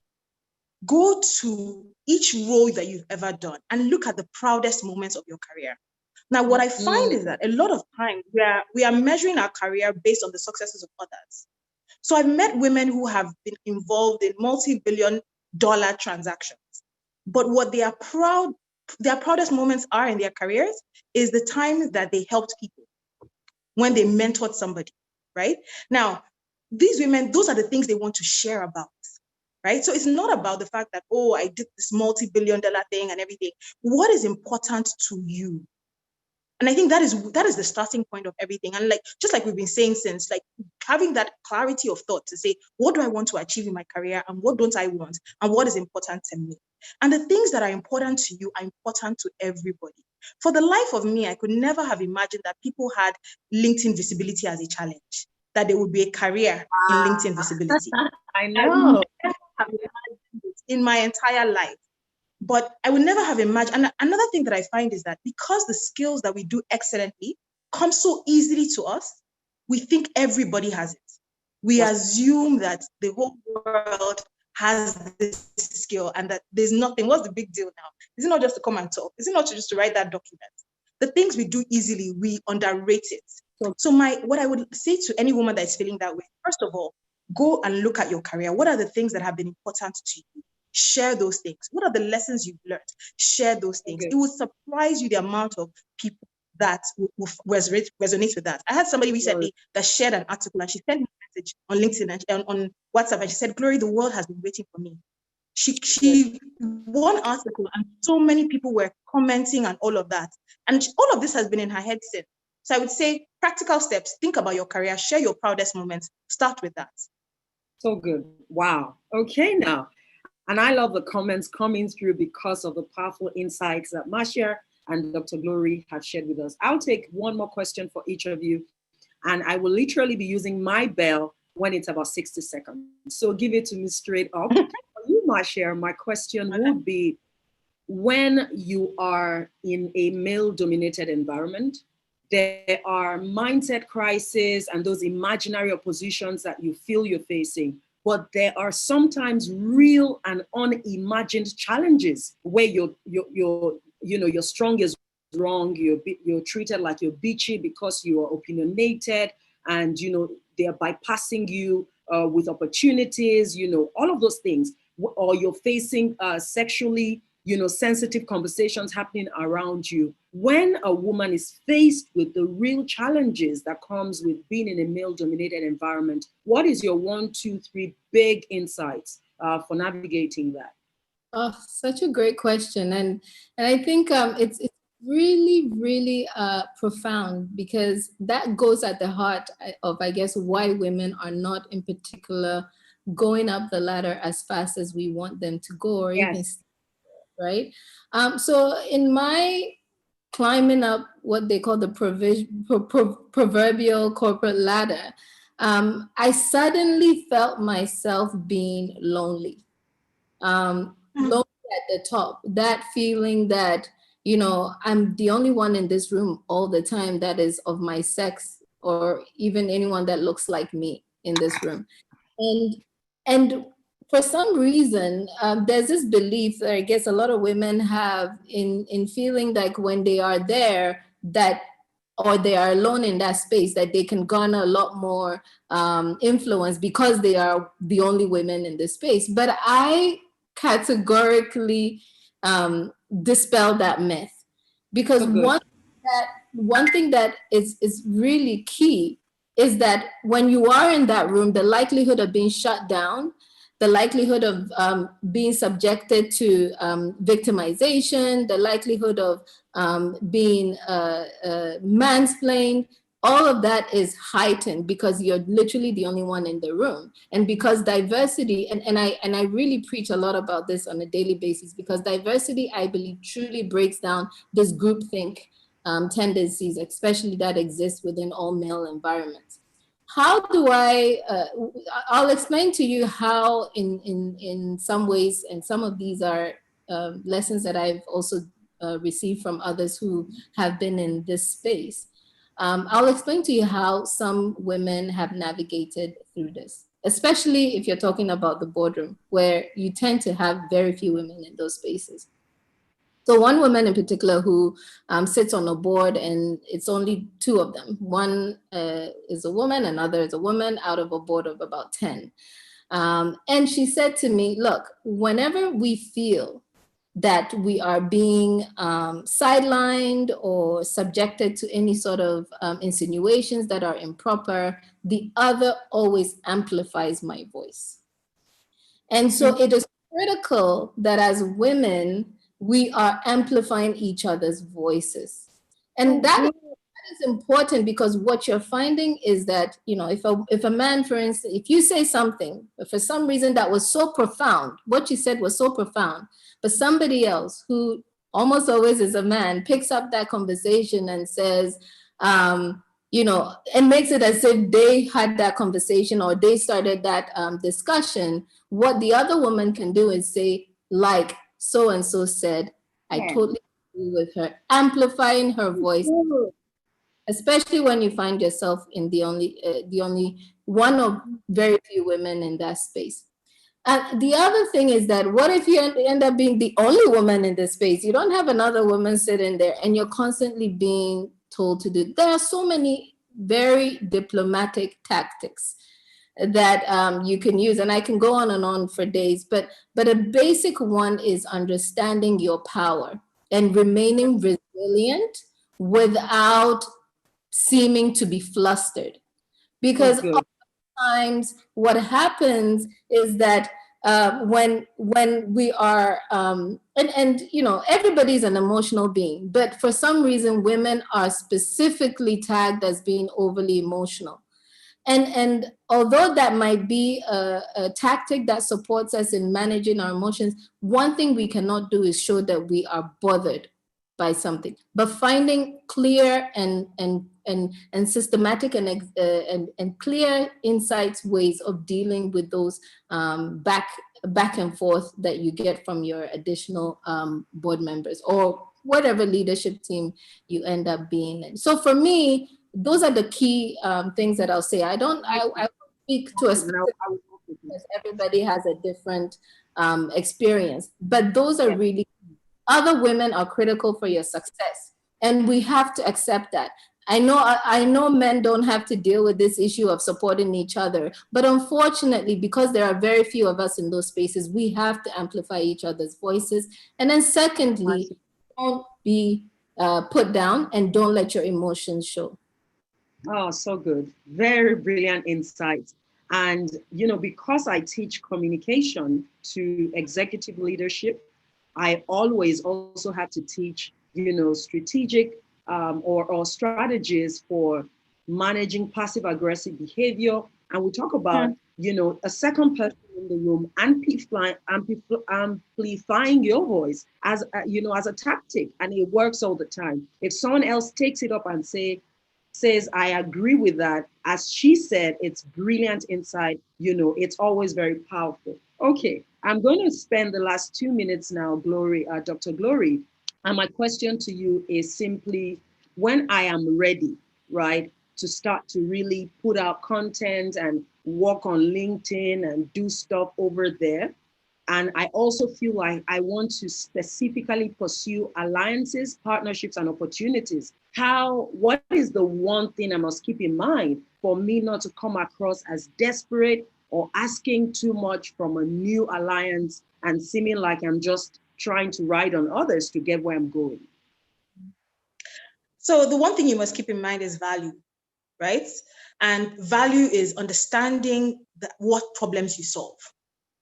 Go to each role that you've ever done and look at the proudest moments of your career. Now, what I find is that a lot of times we are measuring our career based on the successes of others. So I've met women who have been involved in multi-billion-dollar transactions, but what their proudest moments are in their careers is the time that they helped people, when they mentored somebody, right? Now, these women, those are the things they want to share about. Right? So it's not about the fact that, oh, I did this multi-billion-dollar thing and everything. What is important to you? And I think that is the starting point of everything. And just like we've been saying since, having that clarity of thought to say, what do I want to achieve in my career and what don't I want? And what is important to me? And the things that are important to you are important to everybody. For the life of me, I could never have imagined that people had LinkedIn visibility as a challenge, that there would be a career in LinkedIn visibility. I know. Have imagined it in my entire life, but I would never have imagined. And another thing that I find is that because the skills that we do excellently come so easily to us, we think everybody has it. We assume that the whole world has this skill and that there's nothing. What's the big deal now? Is it not just to come and talk? Is it not just to write that document? The things we do easily, we underrate it. So what I would say to any woman that is feeling that way, first of all, go and look at your career. What are the things that have been important to you? Share those things. What are the lessons you've learned? Share those things. Okay. It will surprise you the amount of people that will resonate with that. I had somebody recently that shared an article, and she sent me a message on LinkedIn and on WhatsApp, and she said, "Glory, the world has been waiting for me." She one article, and so many people were commenting and all of that. And all of this has been in her head since. So I would say practical steps, think about your career, share your proudest moments, start with that. So good. Wow. Okay, now. And I love the comments coming through because of the powerful insights that Marcia and Dr. Glory have shared with us. I'll take one more question for each of you, and I will literally be using my bell when it's about 60 seconds. So give it to me straight up. For you, Marcia, my question would be, when you are in a male-dominated environment, there are mindset crises and those imaginary oppositions that you feel you're facing. But there are sometimes real and unimagined challenges where your strong is wrong, you're treated like you're bitchy because you are opinionated, and they are bypassing you with opportunities, all of those things, or you're facing sexually sensitive conversations happening around you. When a woman is faced with the real challenges that comes with being in a male-dominated environment, what is your 1, 2, 3 big insights for navigating that? Oh, such a great question. And I think it's really, really profound, because that goes at the heart of, I guess, why women are not in particular going up the ladder as fast as we want them to go, or even, right? So in my climbing up what they call the proverbial corporate ladder, I suddenly felt myself being lonely. Lonely at the top, that feeling that, you know, I'm the only one in this room all the time that is of my sex, or even anyone that looks like me in this room. And for some reason, there's this belief that I guess a lot of women have in feeling like when they are there, that, or they are alone in that space, that they can garner a lot more influence because they are the only women in this space. But I categorically dispel that myth, because one thing that is really key is that when you are in that room, the likelihood of being shut down, the likelihood of being subjected to victimization, the likelihood of being mansplained, all of that is heightened because you're literally the only one in the room. And because diversity, and I really preach a lot about this on a daily basis, because diversity, I believe, truly breaks down this groupthink tendencies, especially that exist within all male environments. How do I'll explain to you how in some ways, and some of these are lessons that I've also received from others who have been in this space. I'll explain to you how some women have navigated through this, especially if you're talking about the boardroom, where you tend to have very few women in those spaces. So one woman in particular who sits on a board, and it's only two of them. One is a woman, another is a woman, out of a board of about 10. And she said to me, look, whenever we feel that we are being sidelined or subjected to any sort of insinuations that are improper, the other always amplifies my voice. And so it is critical that as women, we are amplifying each other's voices. And that is important, because what you're finding is that, you know, if a man, for instance, if you say something, for some reason that was so profound, what you said was so profound, but somebody else, who almost always is a man, picks up that conversation and says, you know, and makes it as if they had that conversation or they started that discussion, what the other woman can do is say, like so-and-so said, I totally agree with her, amplifying her voice, especially when you find yourself in the only one of very few women in that space. And the other thing is that, what if you end up being the only woman in this space? You don't have another woman sitting there, and you're constantly being told to do. There are so many very diplomatic tactics that you can use, and I can go on and on for days, but a basic one is understanding your power and remaining resilient without seeming to be flustered. Because oftentimes what happens is that when we are, and you know, everybody's an emotional being, but for some reason, women are specifically tagged as being overly emotional. And although that might be a tactic that supports us in managing our emotions, one thing we cannot do is show that we are bothered by something. But finding clear and systematic and clear insights, ways of dealing with those back and forth that you get from your additional board members or whatever leadership team you end up being in. So for me, those are the key things that I'll say. I speak to a specific, because everybody has a different experience, but those are really, other women are critical for your success. And we have to accept that. I know men don't have to deal with this issue of supporting each other, but unfortunately, because there are very few of us in those spaces, we have to amplify each other's voices. And then secondly, don't be put down, and don't let your emotions show. Oh, so good. Very brilliant insight. And, you know, because I teach communication to executive leadership, I always also have to teach strategic or strategies for managing passive aggressive behavior. And we talk about, a second person in the room amplifying your voice as a tactic, and it works all the time. If someone else takes it up and says, I agree with that, as she said, it's brilliant insight, it's always very powerful. Okay, I'm going to spend the last 2 minutes now, Dr. Glory, and my question to you is simply, when I am ready, right, to start to really put out content and work on LinkedIn and do stuff over there, and I also feel like I want to specifically pursue alliances, partnerships, and opportunities. What is the one thing I must keep in mind for me not to come across as desperate or asking too much from a new alliance and seeming like I'm just trying to ride on others to get where I'm going? So the one thing you must keep in mind is value, right? And value is understanding what problems you solve,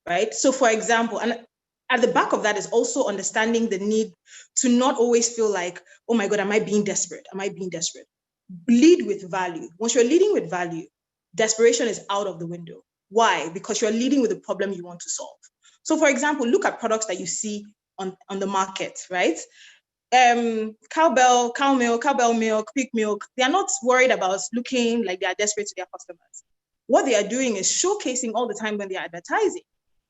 right? So for example, and at the back of that is also understanding the need to not always feel like, oh my God, am I being desperate? Am I being desperate? Lead with value. Once you're leading with value, desperation is out of the window. Why? Because you're leading with the problem you want to solve. So for example, look at products that you see on the market, right? Cowbell milk, Quick milk, they are not worried about looking like they are desperate to their customers. What they are doing is showcasing all the time when they are advertising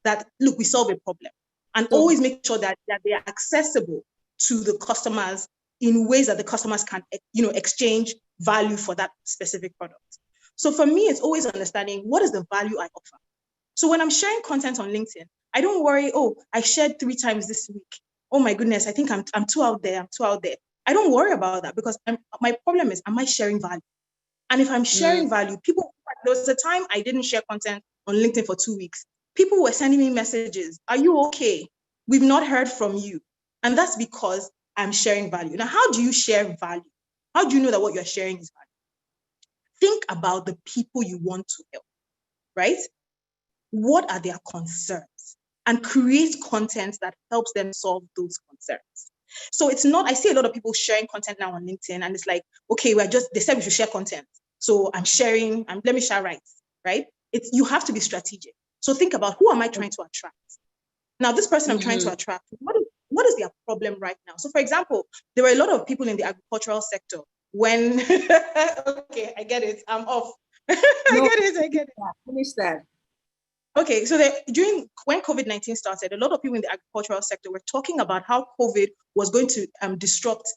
that, look, we solve a problem, and always make sure that they are accessible to the customers in ways that the customers can, exchange value for that specific product. So for me, it's always understanding what is the value I offer. So when I'm sharing content on LinkedIn, I don't worry, oh, I shared 3 times this week. Oh my goodness, I think I'm too out there. I don't worry about that, because my problem is, am I sharing value? And if I'm sharing value, there was a time I didn't share content on LinkedIn for 2 weeks. People were sending me messages. Are you okay? We've not heard from you. And that's because I'm sharing value. Now, how do you share value? How do you know that what you're sharing is value? Think about the people you want to help, right? What are their concerns? And create content that helps them solve those concerns. So it's not, I see a lot of people sharing content now on LinkedIn, and it's like, okay, they said we should share content. So I'm sharing, let me share rights, right? You have to be strategic. So think about, who am I trying to attract? Now, this person I'm trying to attract, what is their problem right now? So for example, there were a lot of people in the agricultural sector when, okay, I get it, I'm off. I get it. Finish that. Okay, so when COVID-19 started, a lot of people in the agricultural sector were talking about how COVID was going to disrupt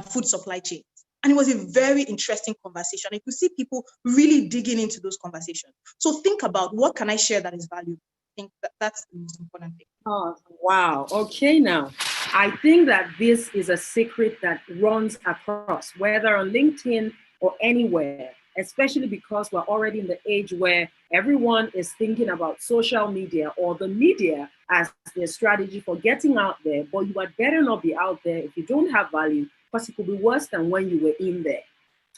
food supply chains. And it was a very interesting conversation. You could see people really digging into those conversations. So think about, what can I share that is valuable? I think that's the most important thing. Oh, wow. Okay, now, I think that this is a secret that runs across, whether on LinkedIn or anywhere, especially because we're already in the age where everyone is thinking about social media or the media as their strategy for getting out there. But you had better not be out there if you don't have value, because it could be worse than when you were in there.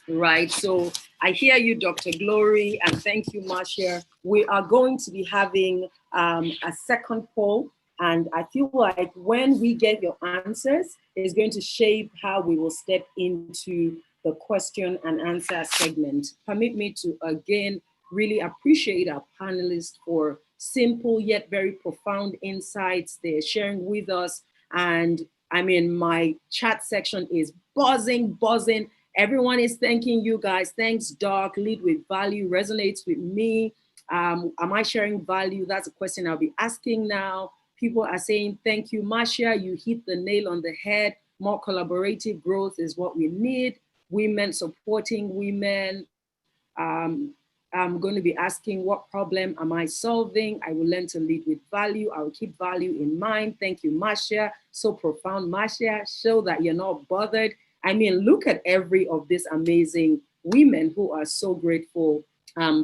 Right, so I hear you, Dr. Glory, and thank you, Marcia. We are going to be having a second poll, and I feel like when we get your answers, it's going to shape how we will step into the question and answer segment. Permit me to again really appreciate our panelists for simple yet very profound insights they're sharing with us. And I mean, my chat section is buzzing. Everyone is thanking you guys. Thanks, Doc. Lead with value resonates with me. Am I sharing value? That's a question I'll be asking now. People are saying, thank you, Marcia. You hit the nail on the head. More collaborative growth is what we need. Women supporting women. I'm going to be asking, what problem am I solving? I will learn to lead with value. I will keep value in mind. Thank you, Marcia. So profound, Marcia. Show that you're not bothered. I mean, look at every of these amazing women who are so grateful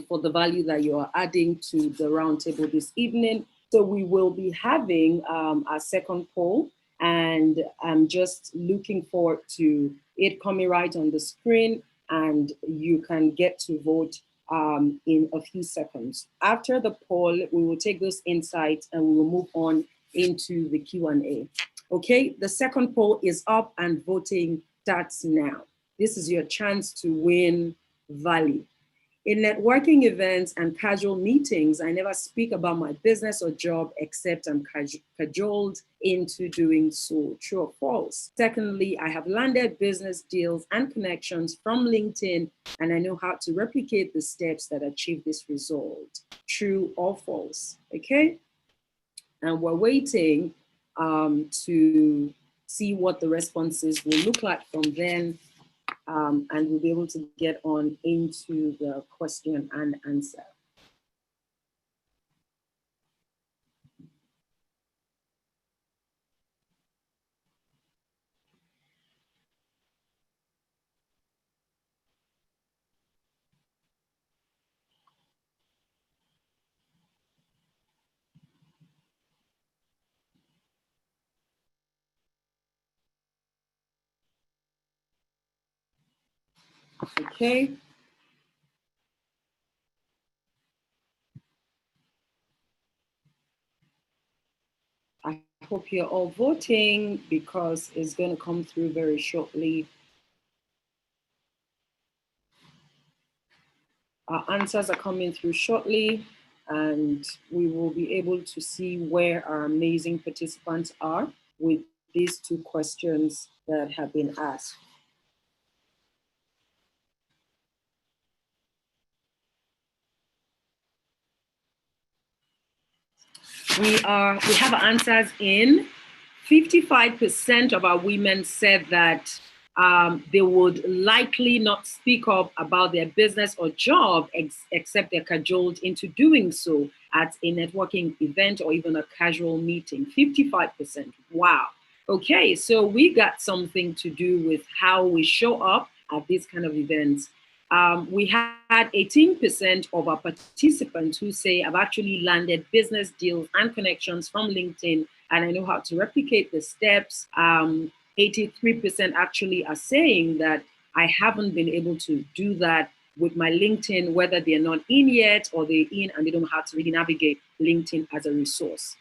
for the value that you are adding to the roundtable this evening. So we will be having our second poll, and I'm just looking forward to it coming right on the screen, and you can get to vote in a few seconds. After the poll, we will take those insights and we will move on into the Q&A. Okay, the second poll is up and voting starts now. This is your chance to win value. In networking events and casual meetings, I never speak about my business or job except I'm cajoled into doing so. True or false? Secondly, I have landed business deals and connections from LinkedIn, and I know how to replicate the steps that achieve this result. True or false? Okay? And we're waiting to see what the responses will look like from then. And we'll be able to get on into the question and answer. Okay. I hope you're all voting because it's going to come through very shortly. Our answers are coming through shortly, and we will be able to see where our amazing participants are with these two questions that have been asked. We have answers in. 55% of our women said that they would likely not speak up about their business or job except they're cajoled into doing so at a networking event or even a casual meeting. 55%. Wow. Okay, so we got something to do with how we show up at these kind of events. We had 18% of our participants who say, I've actually landed business deals and connections from LinkedIn, and I know how to replicate the steps. 83% actually are saying that I haven't been able to do that with my LinkedIn, whether they're not in yet or they're in and they don't know how to really navigate LinkedIn as a resource.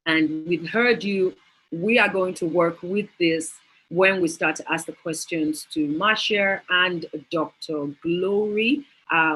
And we've heard you, we are going to work with this when we start to ask the questions to Marcia and Dr. Glory.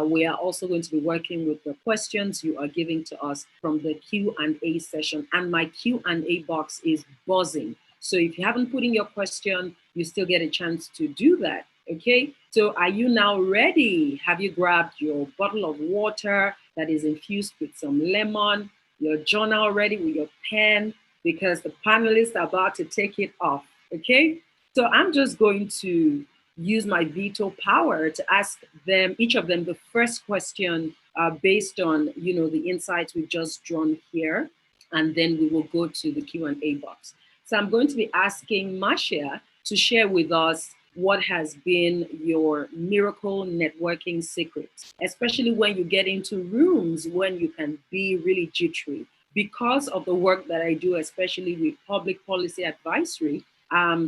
We are also going to be working with the questions you are giving to us from the Q&A session. And my Q&A box is buzzing. So if you haven't put in your question, you still get a chance to do that, okay? So are you now ready? Have you grabbed your bottle of water that is infused with some lemon, your journal ready with your pen, because the panelists are about to take it off, okay? So I'm just going to use my veto power to ask them, each of them, the first question based on, the insights we've just drawn here, and then we will go to the Q&A box. So I'm going to be asking Marcia to share with us what has been your miracle networking secrets, especially when you get into rooms when you can be really jittery. Because of the work that I do, especially with public policy advisory,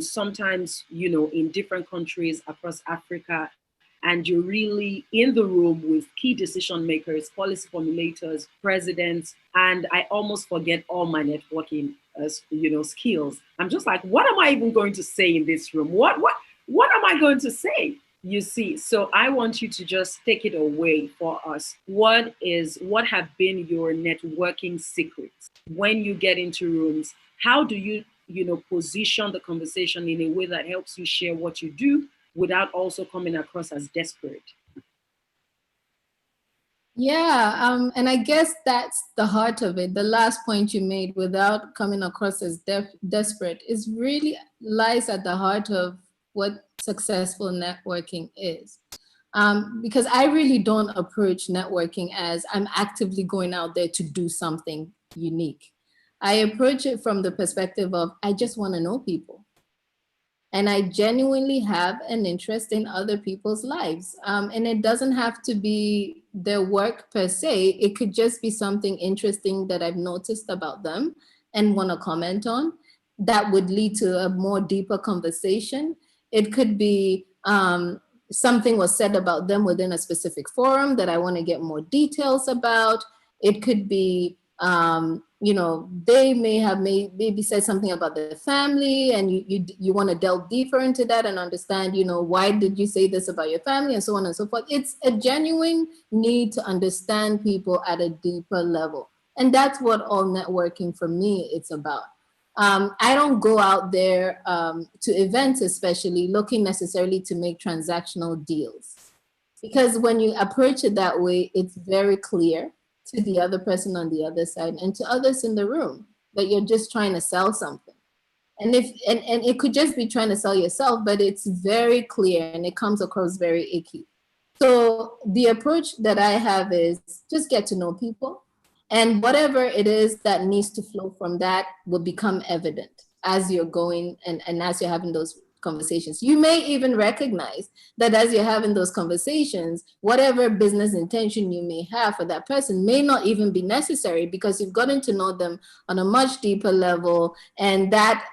sometimes, in different countries across Africa, and you're really in the room with key decision makers, policy formulators, presidents, and I almost forget all my networking, skills. I'm just like, what am I even going to say in this room? What am I going to say? You see, so I want you to just take it away for us. What have been your networking secrets? When you get into rooms, how do you, position the conversation in a way that helps you share what you do without also coming across as desperate? Yeah, and I guess that's the heart of it. The last point you made, without coming across as desperate, is really lies at the heart of what successful networking is. Because I really don't approach networking as I'm actively going out there to do something unique. I approach it from the perspective of, I just want to know people. And I genuinely have an interest in other people's lives. And it doesn't have to be their work per se. It could just be something interesting that I've noticed about them and want to comment on that would lead to a more deeper conversation. It could be something was said about them within a specific forum that I want to get more details about. It could be you know, they may have maybe said something about their family, and you want to delve deeper into that and understand, you know, why did you say this about your family, and so on and so forth. It's a genuine need to understand people at a deeper level. And that's what all networking for me it's about. I don't go out there to events, especially looking necessarily to make transactional deals. Because when you approach it that way, it's very clear to the other person on the other side and to others in the room that you're just trying to sell something. And it could just be trying to sell yourself, but it's very clear and it comes across very icky. So the approach that I have is just get to know people, and whatever it is that needs to flow from that will become evident as you're going and as you're having those conversations. You may even recognize that as you're having those conversations, whatever business intention you may have for that person may not even be necessary, because you've gotten to know them on a much deeper level, and that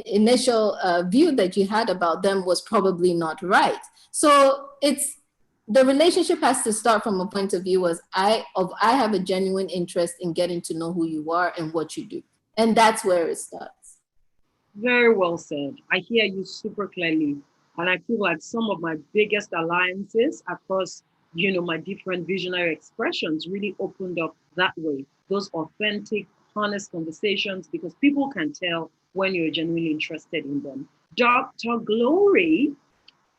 initial view that you had about them was probably not right. So the relationship has to start from a point of view as I have a genuine interest in getting to know who you are and what you do. And that's where it starts. Very well said. I hear you super clearly. And I feel like some of my biggest alliances across, you know, my different visionary expressions really opened up that way. Those authentic, honest conversations, because people can tell when you're genuinely interested in them. Dr. Glory,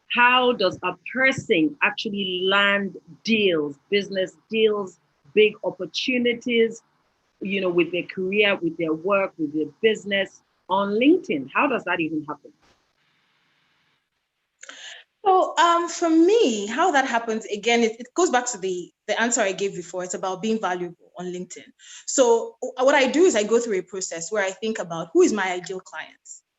how does a person actually land deals, business deals, big opportunities, you know, with their career, with their work, with their business on LinkedIn? How does that even happen? So for me, how that happens, again, it goes back to the answer I gave before. It's about being valuable on LinkedIn. So what I do is I go through a process where I think about who is my ideal client,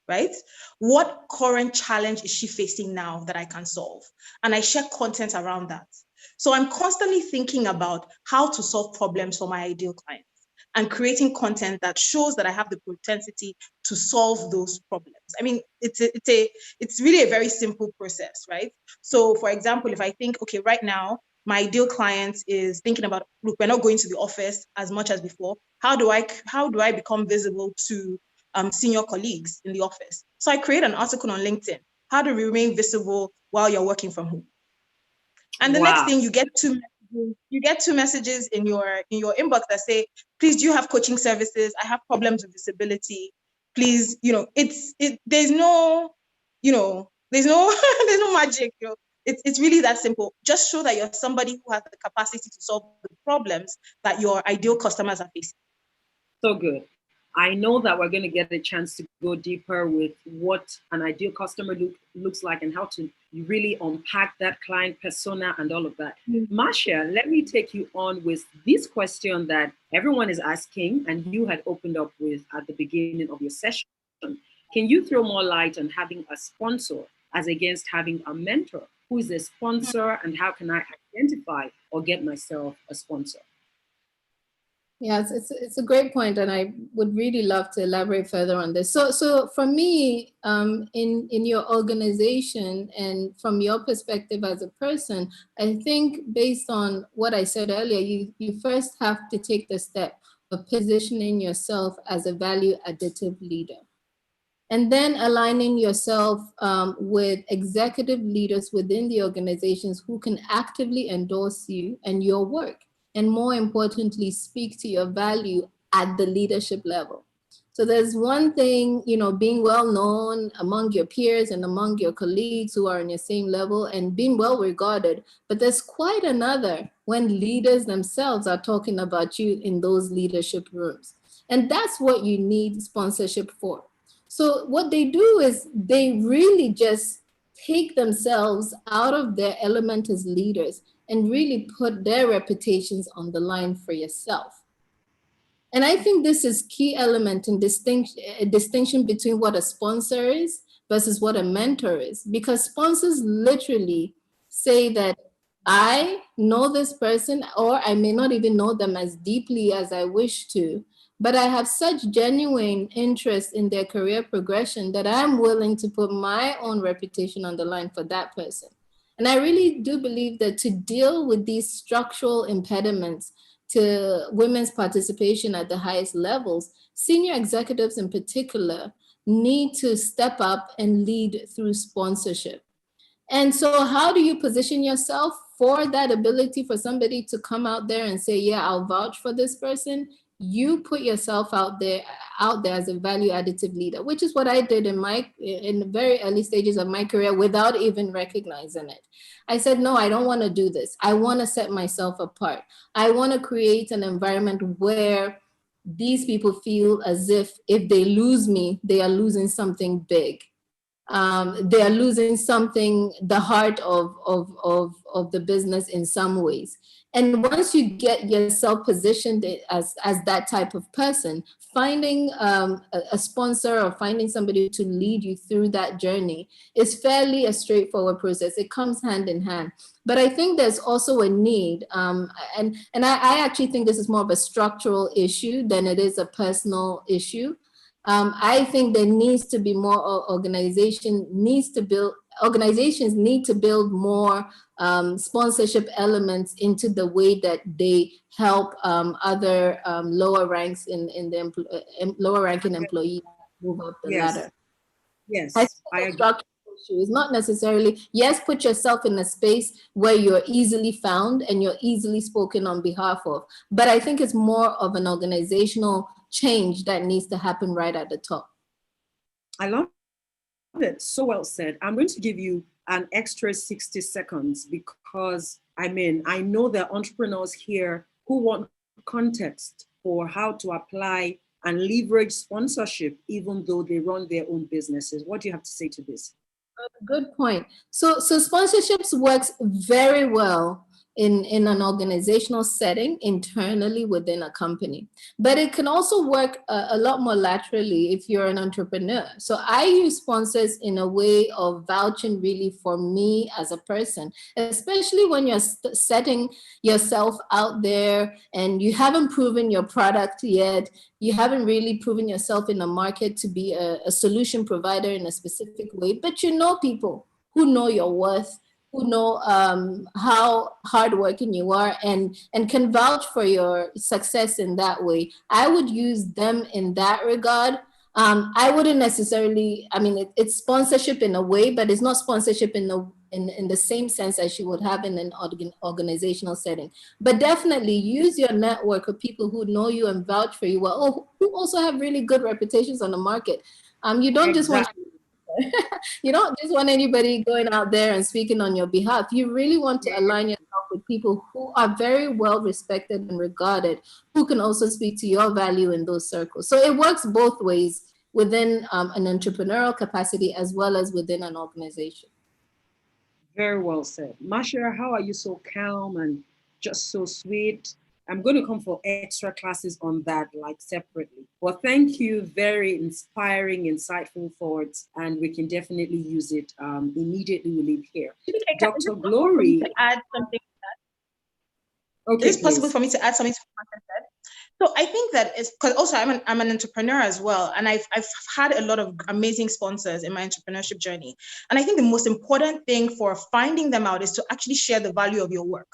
right? What current challenge is she facing now that I can solve? And I share content around that. So I'm constantly thinking about how to solve problems for my ideal client and creating content that shows that I have the propensity to solve those problems. I mean, it's really a very simple process, right? So for example, if I think, okay, right now, my ideal client is thinking about, look, we're not going to the office as much as before. How do I become visible to senior colleagues in the office? So I create an article on LinkedIn. How to remain visible while you're working from home. And the next thing, you get two messages in your inbox that say, please, do you have coaching services? I have problems with visibility. Please, you know, there's no there's no magic. You know, it's really that simple. Just show that you're somebody who has the capacity to solve the problems that your ideal customers are facing. So good. I know that we're going to get a chance to go deeper with what an ideal customer looks like and how to really unpack that client persona and all of that. Mm-hmm. Marcia, let me take you on with this question that everyone is asking and you had opened up with at the beginning of your session. Can you throw more light on having a sponsor as against having a mentor? Who is a sponsor and how can I identify or get myself a sponsor? Yes, it's a great point, and I would really love to elaborate further on this. So for me, in your organization and from your perspective as a person, I think based on what I said earlier, you first have to take the step of positioning yourself as a value additive leader. And then aligning yourself with executive leaders within the organizations who can actively endorse you and your work. And more importantly, speak to your value at the leadership level. So there's one thing, you know, being well known among your peers and among your colleagues who are on your same level and being well regarded, but there's quite another when leaders themselves are talking about you in those leadership rooms. And that's what you need sponsorship for. So what they do is they really just take themselves out of their element as leaders and really put their reputations on the line for yourself. And I think this is key element in distinction between what a sponsor is versus what a mentor is, because sponsors literally say that I know this person, or I may not even know them as deeply as I wish to, but I have such genuine interest in their career progression that I'm willing to put my own reputation on the line for that person. And I really do believe that to deal with these structural impediments to women's participation at the highest levels, senior executives in particular need to step up and lead through sponsorship. And so how do you position yourself for that ability for somebody to come out there and say, yeah, I'll vouch for this person? You put yourself out there as a value additive leader, which is what I did in the very early stages of my career without even recognizing it. I said, no, I don't want to do this. I want to set myself apart. I want to create an environment where these people feel as if they lose me, they are losing something big. They are losing something, the heart of the business in some ways. And once you get yourself positioned as that type of person, finding a sponsor or finding somebody to lead you through that journey is fairly a straightforward process. It comes hand in hand. But I think there's also a need, and I actually think this is more of a structural issue than it is a personal issue. I think there needs to be more organizations need to build more sponsorship elements into the way that they help other lower ranks in the lower ranking employees move up the ladder. Yes, I agree. It's not necessarily, yes, put yourself in a space where you're easily found and you're easily spoken on behalf of, but I think it's more of an organizational change that needs to happen right at the top. I love it. So well said. I'm going to give you an extra 60 seconds because I know there are entrepreneurs here who want context for how to apply and leverage sponsorship even though they run their own businesses. What do you have to say to this? Good point. So sponsorships works very well in an organizational setting internally within a company, but it can also work a lot more laterally if you're an entrepreneur. So I use sponsors in a way of vouching really for me as a person, especially when you're setting yourself out there and you haven't proven your product yet. You haven't really proven yourself in the market to be a solution provider in a specific way, but you know people who know your worth, who know how hardworking you are and can vouch for your success in that way. I would use them in that regard. I wouldn't necessarily, it's sponsorship in a way, but it's not sponsorship in the same sense as you would have in an organizational setting. But definitely use your network of people who know you and vouch for you, who also have really good reputations on the market. You don't just want you don't just want anybody going out there and speaking on your behalf. You really want to align yourself with people who are very well respected and regarded, who can also speak to your value in those circles. So it works both ways within an entrepreneurial capacity as well as within an organization. Very well said. Marcia, how are you so calm and just so sweet? I'm going to come for extra classes on that, like separately. Well, thank you. Very inspiring, insightful thoughts, and we can definitely use it immediately we leave here. Dr. Glory. To add something to that? Okay, is it possible for me to add something to what I said? So I think that it's because also I'm an entrepreneur as well, and I've had a lot of amazing sponsors in my entrepreneurship journey. And I think the most important thing for finding them out is to actually share the value of your work.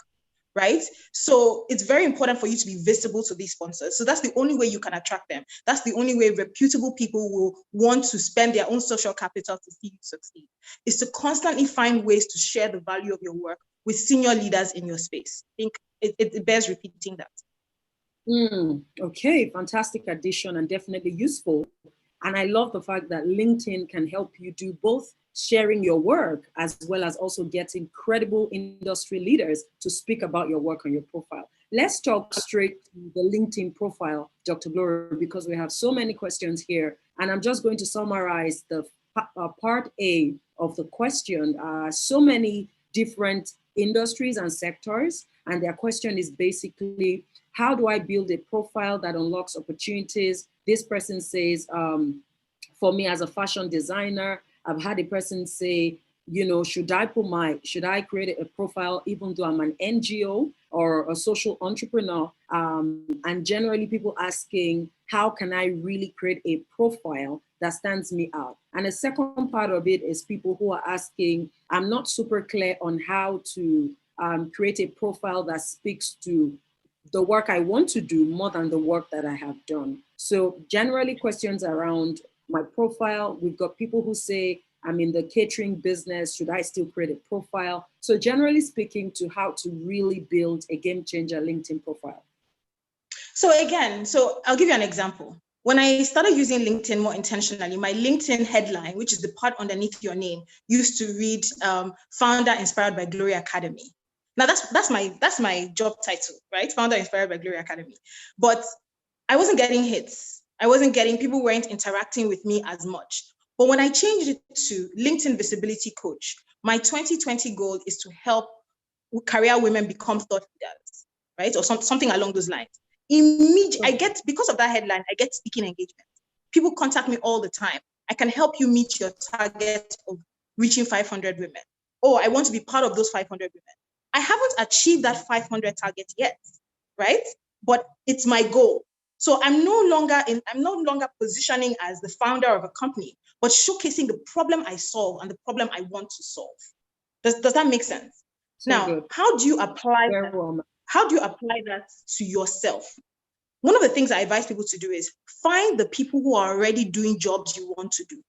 Right? So it's very important for you to be visible to these sponsors. So that's the only way you can attract them. That's the only way reputable people will want to spend their own social capital to see you succeed, is to constantly find ways to share the value of your work with senior leaders in your space. I think it bears repeating that. Okay, fantastic addition and definitely useful. And I love the fact that LinkedIn can help you do both sharing your work as well as also getting credible industry leaders to speak about your work on your profile. Let's talk straight to the LinkedIn profile, Dr. Glory, because we have so many questions here. And I'm just going to summarize the part A of the question. So many different industries and sectors. And their question is basically, how do I build a profile that unlocks opportunities? This person says, for me as a fashion designer, I've had a person say, should I create a profile even though I'm an NGO or a social entrepreneur? And generally people asking, how can I really create a profile that stands me out? And the second part of it is people who are asking, I'm not super clear on how to create a profile that speaks to the work I want to do more than the work that I have done. So generally questions around my profile. We've got people who say, I'm in the catering business. Should I still create a profile? So generally speaking, to how to really build a game changer LinkedIn profile. So again, I'll give you an example. When I started using LinkedIn more intentionally, my LinkedIn headline, which is the part underneath your name, used to read founder inspired by Glory Academy. Now that's my job title, right? Founder inspired by Glory Academy. But I wasn't getting hits. People weren't interacting with me as much. But when I changed it to LinkedIn Visibility Coach, my 2020 goal is to help career women become thought leaders, right? Or something along those lines. Because of that headline, I get speaking engagement. People contact me all the time. I can help you meet your target of reaching 500 women. Oh, I want to be part of those 500 women. I haven't achieved that 500 target yet, right? But it's my goal. So I'm no longer positioning as the founder of a company, but showcasing the problem I solve and the problem I want to solve. Does that make sense? So now, good. How do you apply that? How do you apply that to yourself? One of the things I advise people to do is find the people who are already doing jobs you want to do,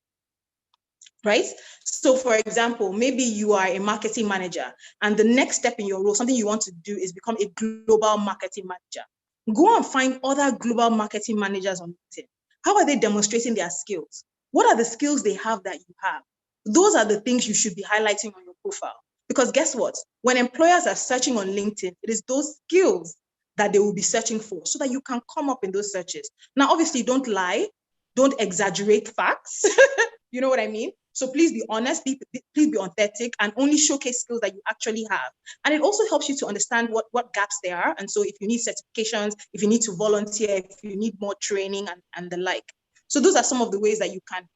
right? So for example, maybe you are a marketing manager and the next step in your role, something you want to do is become a global marketing manager. Go and find other global marketing managers on LinkedIn. How are they demonstrating their skills? What are the skills they have that you have? Those are the things you should be highlighting on your profile. Because guess what? When employers are searching on LinkedIn, it is those skills that they will be searching for so that you can come up in those searches. Now, obviously, don't lie. Don't exaggerate facts. You know what I mean? So please be honest, please be authentic, and only showcase skills that you actually have. And it also helps you to understand what gaps there are. And so if you need certifications, if you need to volunteer, if you need more training and the like. So those are some of the ways that you can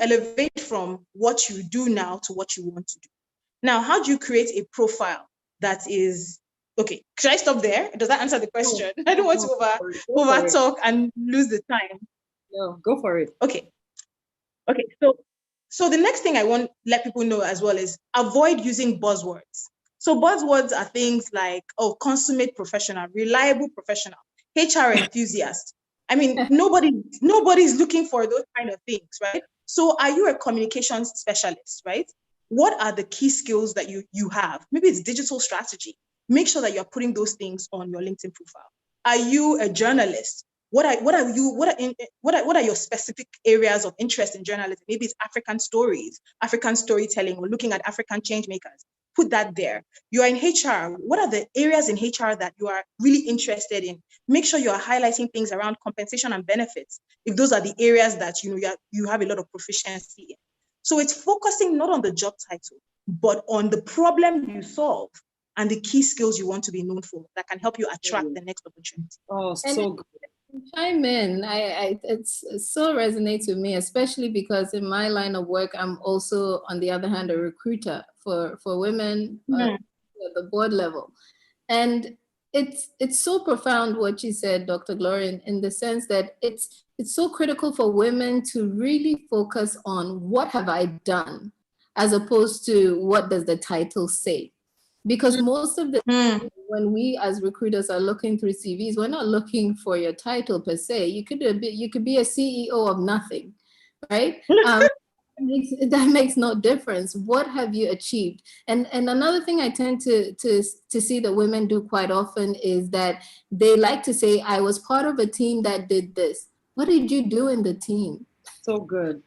elevate from what you do now to what you want to do. Now, how do you create a profile that is, okay, should I stop there? Does that answer the question? I don't want to over talk and lose the time. No, go for it. Okay, so the next thing I want to let people know as well is avoid using buzzwords. So buzzwords are things like, consummate professional, reliable professional, HR enthusiast. I mean, nobody's looking for those kind of things, right? So are you a communications specialist, right? What are the key skills that you have? Maybe it's digital strategy. Make sure that you're putting those things on your LinkedIn profile. Are you a journalist? What are your specific areas of interest in journalism? Maybe it's African stories, African storytelling, or looking at African change makers. Put that there. You are in HR. What are the areas in HR that you are really interested in? Make sure you are highlighting things around compensation and benefits, if those are the areas that you have a lot of proficiency in. So it's focusing not on the job title, but on the problem you solve and the key skills you want to be known for that can help you attract the next opportunity. Oh, so good. Chime in. It's so resonates with me, especially because in my line of work, I'm also, on the other hand, a recruiter for women at the board level. And it's so profound what you said, Dr. Gloria, in the sense that it's so critical for women to really focus on what have I done, as opposed to what does the title say. Because most of the time, when we as recruiters are looking through CVs, we're not looking for your title per se. You could be a CEO of nothing, right? That makes no difference. What have you achieved? And another thing I tend to see that women do quite often is that they like to say, I was part of a team that did this. What did you do in the team? So good.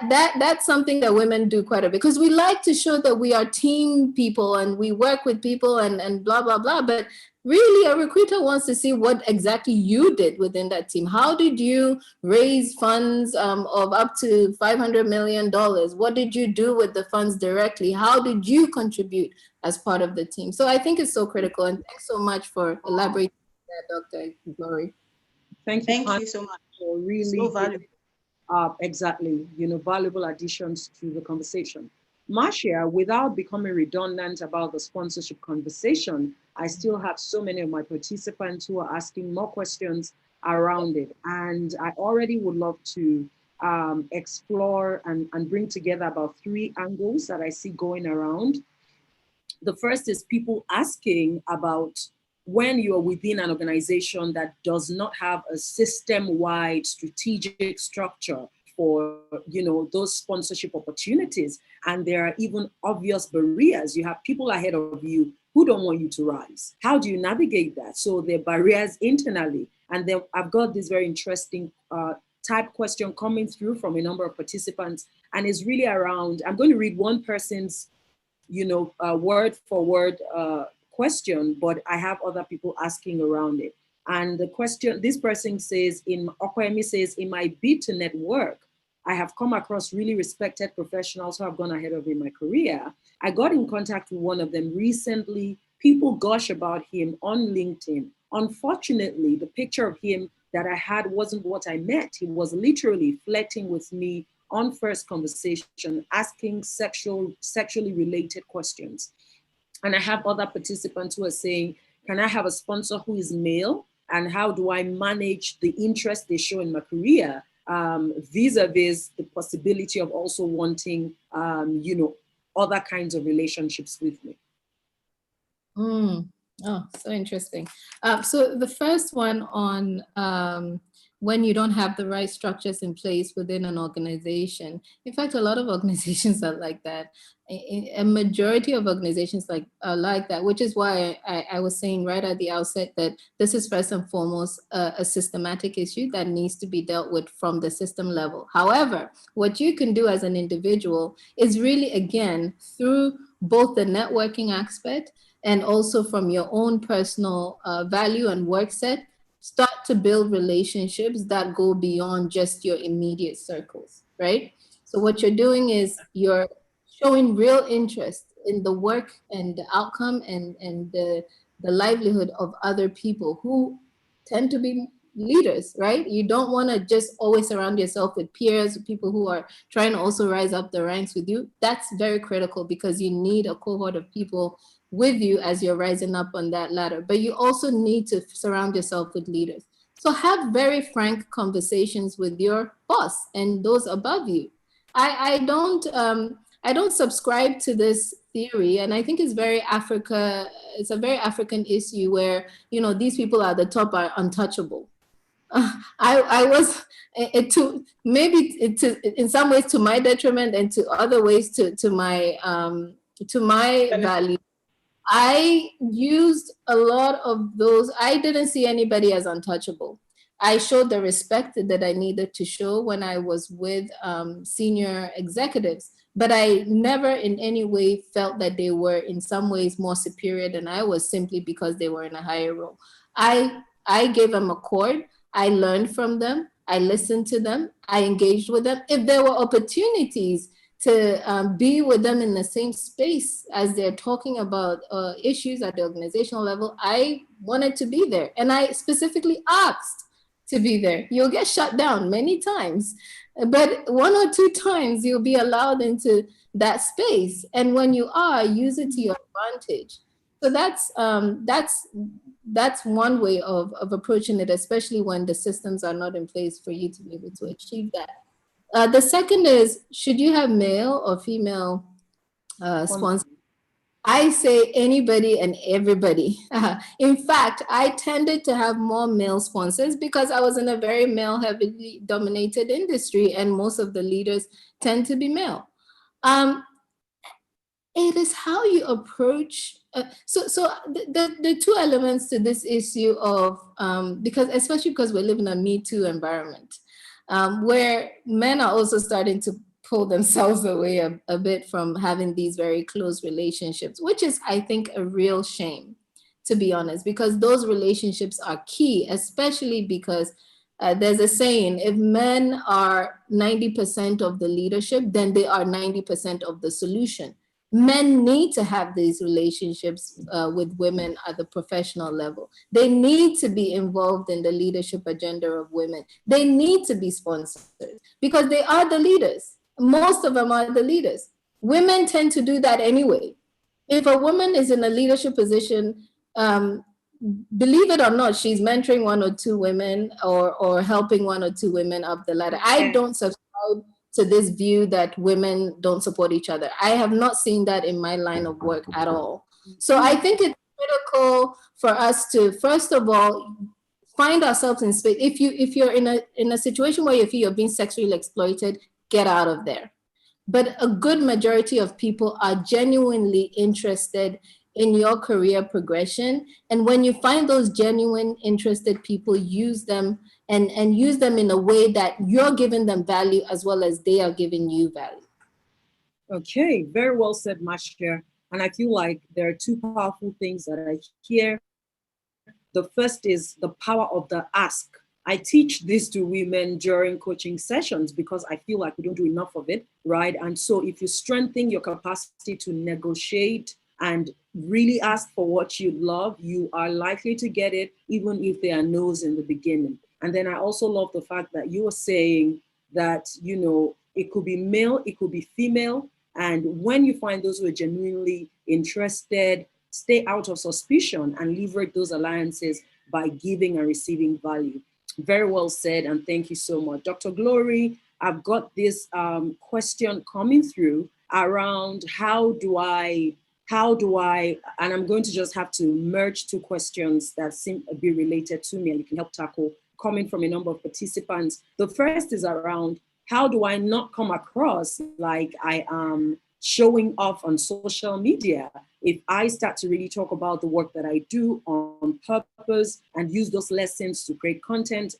That's something that women do quite a bit, because we like to show that we are team people and we work with people and blah, blah, blah. But really, a recruiter wants to see what exactly you did within that team. How did you raise funds of up to $500 million? What did you do with the funds directly? How did you contribute as part of the team? So I think it's so critical. And thanks so much for elaborating that, Dr. Glory. Thank you so much. For really so valuable. Exactly, valuable additions to the conversation. Marcia, without becoming redundant about the sponsorship conversation, I still have so many of my participants who are asking more questions around it. And I already would love to explore and bring together about 3 angles that I see going around. The first is people asking about when you're within an organization that does not have a system-wide strategic structure for, you know, those sponsorship opportunities, and there are even obvious barriers. You have people ahead of you who don't want you to rise. How do you navigate that? So there are barriers internally. And then I've got this very interesting type question coming through from a number of participants, and it's really around, I'm going to read one person's, you know, word for word question, but I have other people asking around it. And the question, this person says, Okwemi says, in my bid to network, I have come across really respected professionals who have gone ahead of me in my career. I got in contact with one of them recently. People gush about him on LinkedIn. Unfortunately, the picture of him that I had wasn't what I met. He was literally flirting with me on first conversation, asking sexually related questions. And I have other participants who are saying, can I have a sponsor who is male? And how do I manage the interest they show in my career vis-a-vis the possibility of also wanting, you know, other kinds of relationships with me? Oh, so interesting. So the first one on when you don't have the right structures in place within an organization. In fact, a lot of organizations are like that. A majority of organizations are like that, which is why I was saying right at the outset that this is first and foremost a systematic issue that needs to be dealt with from the system level. However, what you can do as an individual is really, again, through both the networking aspect and also from your own personal value and work set, start to build relationships that go beyond just your immediate circles, right? So what you're doing is you're showing real interest in the work and the outcome and the livelihood of other people who tend to be leaders, right? You don't want to just always surround yourself with peers, people who are trying to also rise up the ranks with you. That's very critical because you need a cohort of people with you as you're rising up on that ladder. But you also need to surround yourself with leaders. So have very frank conversations with your boss and those above you. I don't subscribe to this theory, and I think it's a very African issue where, you know, these people at the top are untouchable. I was in some ways to my detriment and to other ways to my value. I used a lot of those. I didn't see anybody as untouchable. I showed the respect that I needed to show when I was with senior executives, but I never in any way felt that they were in some ways more superior than I was simply because they were in a higher role. I gave them a chord. I learned from them. I listened to them. I engaged with them. If there were opportunities to be with them in the same space as they're talking about issues at the organizational level, I wanted to be there. And I specifically asked to be there. You'll get shut down many times, but 1 or 2 times you'll be allowed into that space. And when you are, use it to your advantage. So that's one way of approaching it, especially when the systems are not in place for you to be able to achieve that. The second is, should you have male or female sponsors? I say anybody and everybody. In fact, I tended to have more male sponsors because I was in a very male heavily dominated industry and most of the leaders tend to be male. It is how you approach. So the 2 elements to this issue of, especially because we're living in a Me Too environment, where men are also starting to pull themselves away a bit from having these very close relationships, which is, I think, a real shame, to be honest, because those relationships are key, especially because there's a saying, if men are 90% of the leadership, then they are 90% of the solution. Men need to have these relationships with women at the professional level. They need to be involved in the leadership agenda of women. They need to be sponsored because they are the leaders. Most of them are the leaders. Women tend to do that anyway. If a woman is in a leadership position, believe it or not, she's mentoring 1 or 2 women or helping 1 or 2 women up the ladder. I don't subscribe to this view that women don't support each other. I have not seen that in my line of work at all. So I think it's critical for us to, first of all, find ourselves in space. If you're in a situation where you feel you're being sexually exploited, get out of there. But a good majority of people are genuinely interested in your career progression. And when you find those genuine interested people, use them and use them in a way that you're giving them value as well as they are giving you value. Okay, very well said, Marcia. And I feel like there are two powerful things that I hear. The first is the power of the ask. I teach this to women during coaching sessions because I feel like we don't do enough of it, right? And so if you strengthen your capacity to negotiate and really ask for what you love, you are likely to get it, even if there are no's in the beginning. And then I also love the fact that you were saying that, you know, it could be male, it could be female. And when you find those who are genuinely interested, stay out of suspicion and leverage those alliances by giving and receiving value. Very well said, and thank you so much. Dr. Glory, I've got this question coming through around how do I, and I'm going to just have to merge two questions that seem to be related to me and you can help tackle, coming from a number of participants. The first is around how do I not come across like I am showing off on social media if I start to really talk about the work that I do on purpose and use those lessons to create content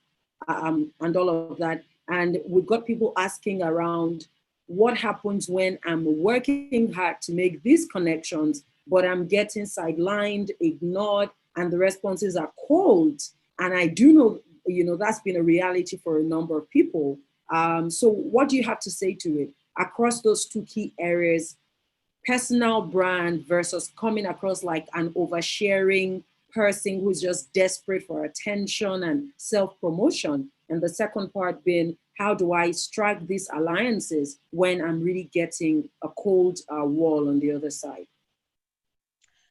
and all of that. And we've got people asking around what happens when I'm working hard to make these connections, but I'm getting sidelined, ignored, and the responses are cold. And I do know, you know, that's been a reality for a number of people. So what do you have to say to it across those two key areas, personal brand versus coming across like an oversharing person who's just desperate for attention and self-promotion? And the second part being, how do I strike these alliances when I'm really getting a cold wall on the other side?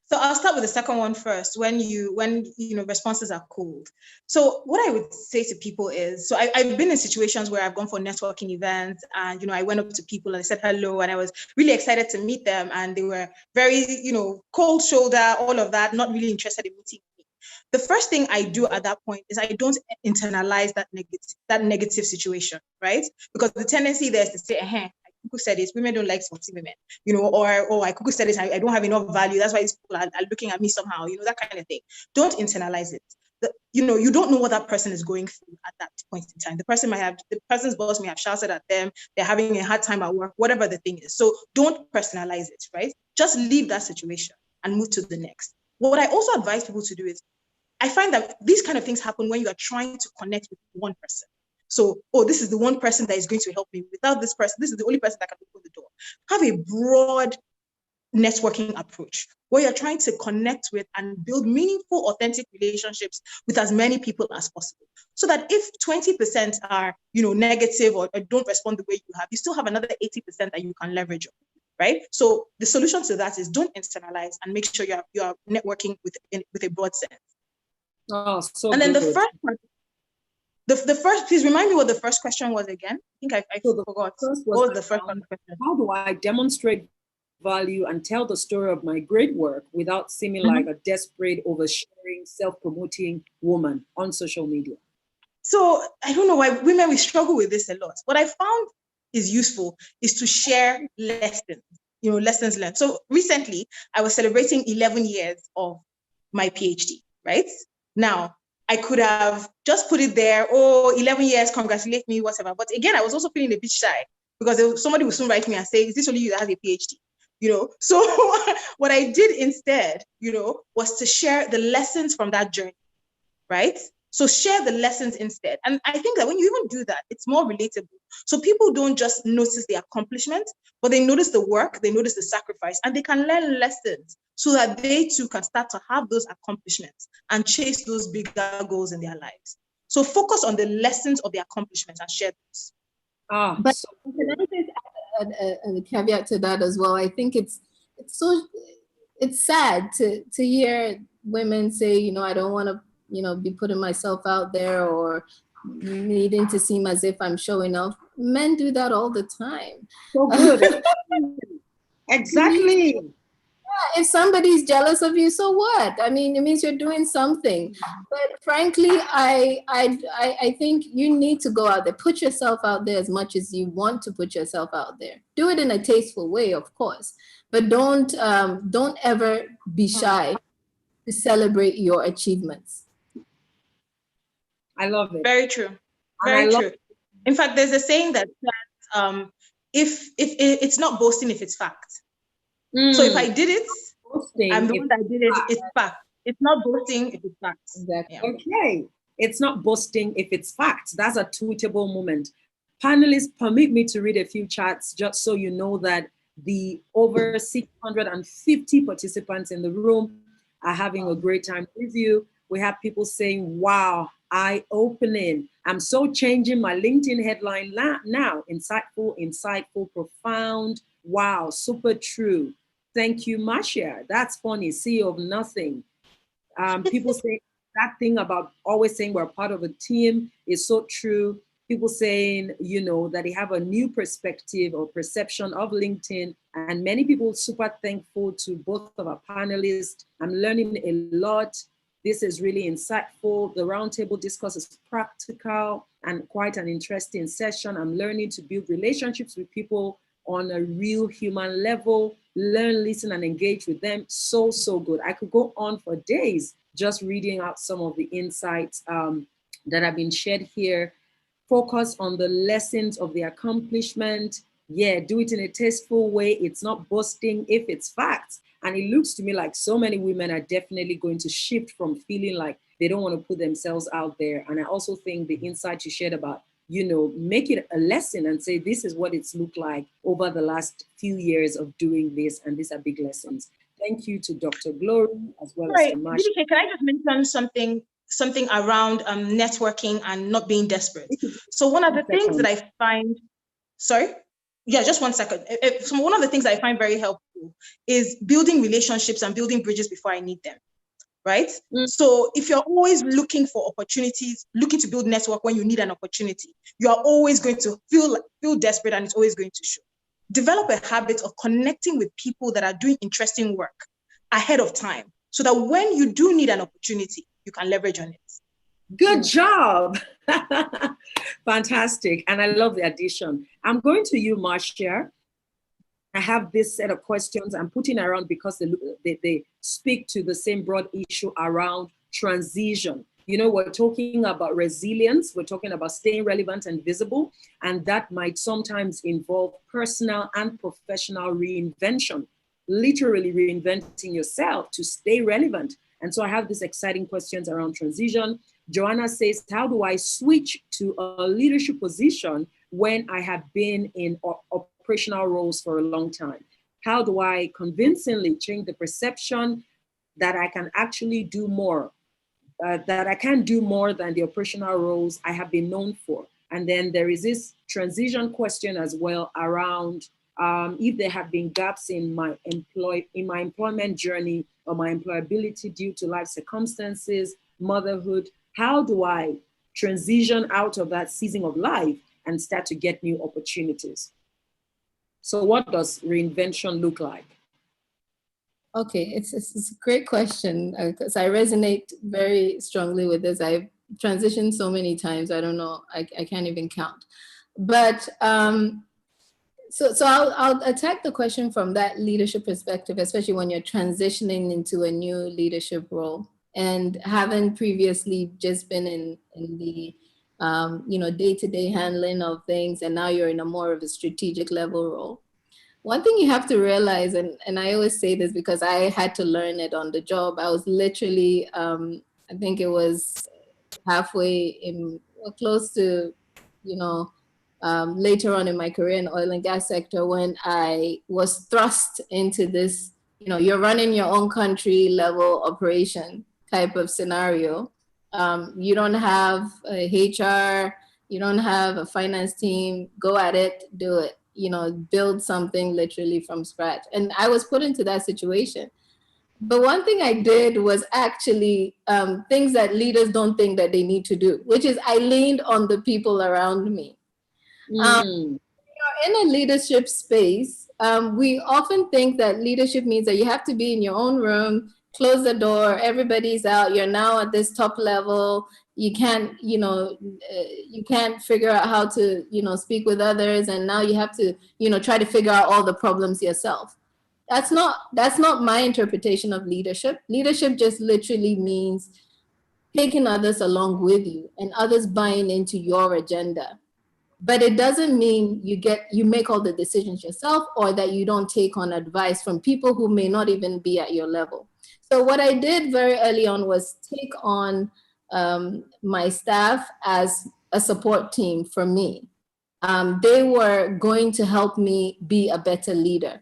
So I'll start with the second one first, when you know responses are cold. So what I would say to people is, so I've been in situations where I've gone for networking events and, you know, I went up to people and I said hello and I was really excited to meet them and they were very, you know, cold shoulder, all of that, not really interested in meeting me. The first thing I do at that point is I don't internalize that negative situation, right? Because the tendency there is to say, Kuku said it, women don't like sporty women, you know, or I Kuku said it, I don't have enough value. That's why these people are looking at me somehow, you know, that kind of thing. Don't internalize it. You know, you don't know what that person is going through at that point in time. The person's boss may have shouted at them, they're having a hard time at work, whatever the thing is. So don't personalize it, right? Just leave that situation and move to the next. What I also advise people to do is, I find that these kind of things happen when you are trying to connect with one person. So, this is the one person that is going to help me. Without this person, this is the only person that can open the door. Have a broad networking approach where you're trying to connect with and build meaningful, authentic relationships with as many people as possible. So that if 20% are, you know, negative or don't respond the way you have, you still have another 80% that you can leverage on, right? So the solution to that is don't internalize and make sure you are networking with a broad sense. Oh, so and then good. the first part. The first, please remind me what the first question was again. I think I forgot. What was the first question? How do I demonstrate value and tell the story of my great work without seeming like a desperate, oversharing, self-promoting woman on social media? So I don't know why women, we struggle with this a lot. What I found is useful is to share lessons, you know, lessons learned. So recently I was celebrating 11 years of my PhD, right? Now, I could have just put it there, 11 years, congratulate me, whatever. But again, I was also feeling a bit shy because somebody would soon write me and say, is this only you that has a PhD? You know, so what I did instead, you know, was to share the lessons from that journey, right? So share the lessons instead. And I think that when you even do that, it's more relatable. So people don't just notice the accomplishment, but they notice the work, they notice the sacrifice, and they can learn lessons so that they too can start to have those accomplishments and chase those bigger goals in their lives. So focus on the lessons of the accomplishments and share those. But can I just add a caveat to that as well? I think it's sad to hear women say, you know, I don't want to, you know, be putting myself out there or needing to seem as if I'm showing off. Men do that all the time. So good. Exactly. if somebody's jealous of you, so what? I mean, it means you're doing something. But frankly, I think you need to go out there, put yourself out there as much as you want to put yourself out there. Do it in a tasteful way, of course, but don't ever be shy to celebrate your achievements. I love it. Very true. Very true. In fact, there's a saying that says, if it's not boasting if it's fact. So if I did it, I'm the one that did it, it's fact. It's not boasting if it's fact. Exactly. Yeah. Okay. It's not boasting if it's fact. That's a tweetable moment. Panelists, permit me to read a few chats just so you know that the over 650 participants in the room are having a great time with you. We have people saying, wow, eye-opening. I'm so changing my LinkedIn headline now. Insightful, profound. Wow, super true. Thank you, Marcia. That's funny. CEO of nothing. People say that thing about always saying we're part of a team is so true. People saying, you know, that they have a new perspective or perception of LinkedIn. And many people super thankful to both of our panelists. I'm learning a lot. This is really insightful. The roundtable discourse is practical and quite an interesting session. I'm learning to build relationships with people on a real human level, learn, listen, and engage with them. So, so good. I could go on for days just reading out some of the insights that have been shared here. Focus on the lessons of the accomplishment. Yeah, do it in a tasteful way. It's not boasting if it's facts. And it looks to me like so many women are definitely going to shift from feeling like they don't want to put themselves out there. And I also think the insight you shared about, you know, make it a lesson and say, this is what it's looked like over the last few years of doing this. And these are big lessons. Thank you to Dr. Glory as well as to Marcia. Can I just mention something around networking and not being desperate? So one of the things that I find, just 1 second. So one of the things I find very helpful is building relationships and building bridges before I need them, right? So if you're always looking for opportunities, looking to build network when you need an opportunity, you are always going to feel desperate, and it's always going to show. Develop a habit of connecting with people that are doing interesting work ahead of time, so that when you do need an opportunity, you can leverage on it. Good job. Fantastic. And I love the addition. I'm going to you, Marcia. I have this set of questions I'm putting around because they speak to the same broad issue around transition. You know, we're talking about resilience. We're talking about staying relevant and visible. And that might sometimes involve personal and professional reinvention, literally reinventing yourself to stay relevant. And so I have these exciting questions around transition. Joanna says, how do I switch to a leadership position when I have been in operational roles for a long time? How do I convincingly change the perception that I can actually do more, that I can do more than the operational roles I have been known for? And then there is this transition question as well around if there have been gaps in my employment journey or my employability due to life circumstances, motherhood. How do I transition out of that season of life and start to get new opportunities? So what does reinvention look like? Okay, it's a great question because I resonate very strongly with this. I've transitioned so many times, I don't know, I can't even count. But so I'll attack the question from that leadership perspective, especially when you're transitioning into a new leadership role and haven't previously just been in the day-to-day handling of things, and now you're in a more of a strategic level role. One thing you have to realize, and I always say this because I had to learn it on the job. I was literally, I think it was halfway close to, later on in my career in oil and gas sector, when I was thrust into this, you're running your own country level operation type of scenario. You don't have a HR, you don't have a finance team, go at it, do it, build something literally from scratch. And I was put into that situation. But one thing I did was actually things that leaders don't think that they need to do, which is I leaned on the people around me. You're in a leadership space, we often think that leadership means that you have to be in your own room, close the door, everybody's out, you're now at this top level, you can't, you can't figure out how to, speak with others, and now you have to, try to figure out all the problems yourself. That's not my interpretation of leadership. Leadership just literally means taking others along with you and others buying into your agenda. But it doesn't mean you make all the decisions yourself, or that you don't take on advice from people who may not even be at your level. So what I did very early on was take on my staff as a support team for me. They were going to help me be a better leader.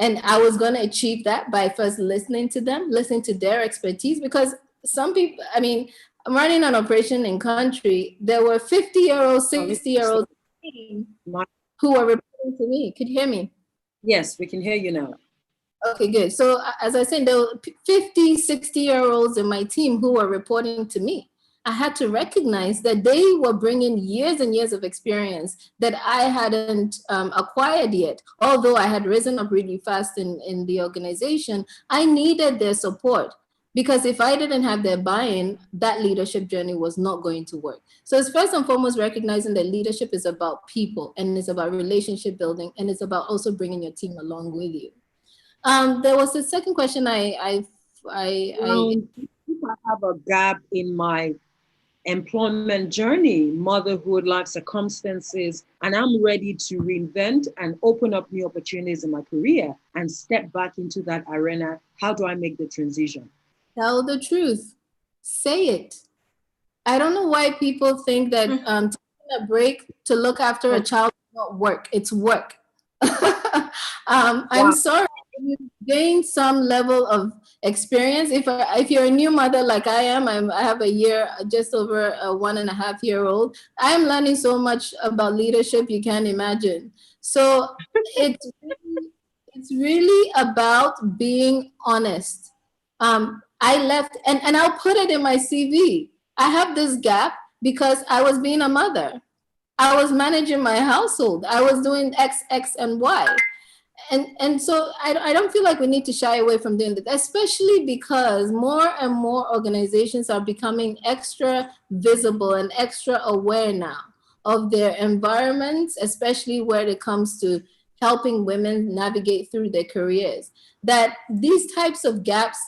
And I was going to achieve that by first listening to them, listening to their expertise, because some people, I mean, I'm running an operation in country. There were 50-year-olds, 60-year-olds who were reporting to me. Could you hear me? Yes, we can hear you now. Okay, good. So as I said, there were 50, 60-year-olds in my team who were reporting to me. I had to recognize that they were bringing years and years of experience that I hadn't acquired yet. Although I had risen up really fast in the organization, I needed their support, because if I didn't have their buy-in, that leadership journey was not going to work. So it's first and foremost recognizing that leadership is about people, and it's about relationship building, and it's about also bringing your team along with you. There was the second question I have a gap in my employment journey, motherhood, life circumstances, and I'm ready to reinvent and open up new opportunities in my career and step back into that arena. How do I make the transition? Tell the truth. Say it. I don't know why people think that taking a break to look after a child is not work. It's work. I'm sorry. You gain some level of experience. If you're a new mother like I am, I have just over a 1.5-year-old. I'm learning so much about leadership you can't imagine. So it's really about being honest. I left, and I'll put it in my CV. I have this gap because I was being a mother. I was managing my household. I was doing X, and Y. And so I don't feel like we need to shy away from doing that, especially because more and more organizations are becoming extra visible and extra aware now of their environments, especially when it comes to helping women navigate through their careers, that these types of gaps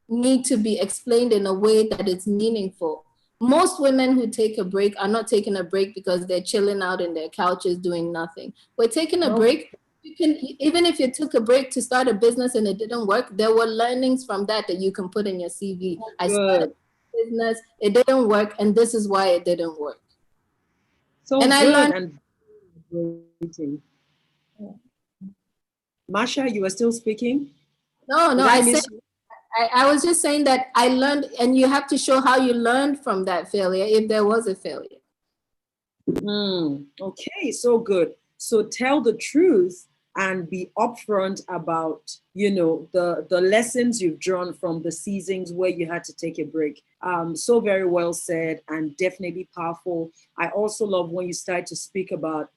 need to be explained in a way that it's meaningful. Most women who take a break are not taking a break because they're chilling out in their couches doing nothing. We're taking a break. You can, even if you took a break to start a business and it didn't work, there were learnings from that you can put in your CV. I started a business, it didn't work, and this is why it didn't work. So and good. I learned. And Marcia, you were still speaking? No, I was just saying that I learned, and you have to show how you learned from that failure if there was a failure. Okay, so good. So tell the truth and be upfront about, the lessons you've drawn from the seasons where you had to take a break. So very well said and definitely powerful. I also love when you start to speak about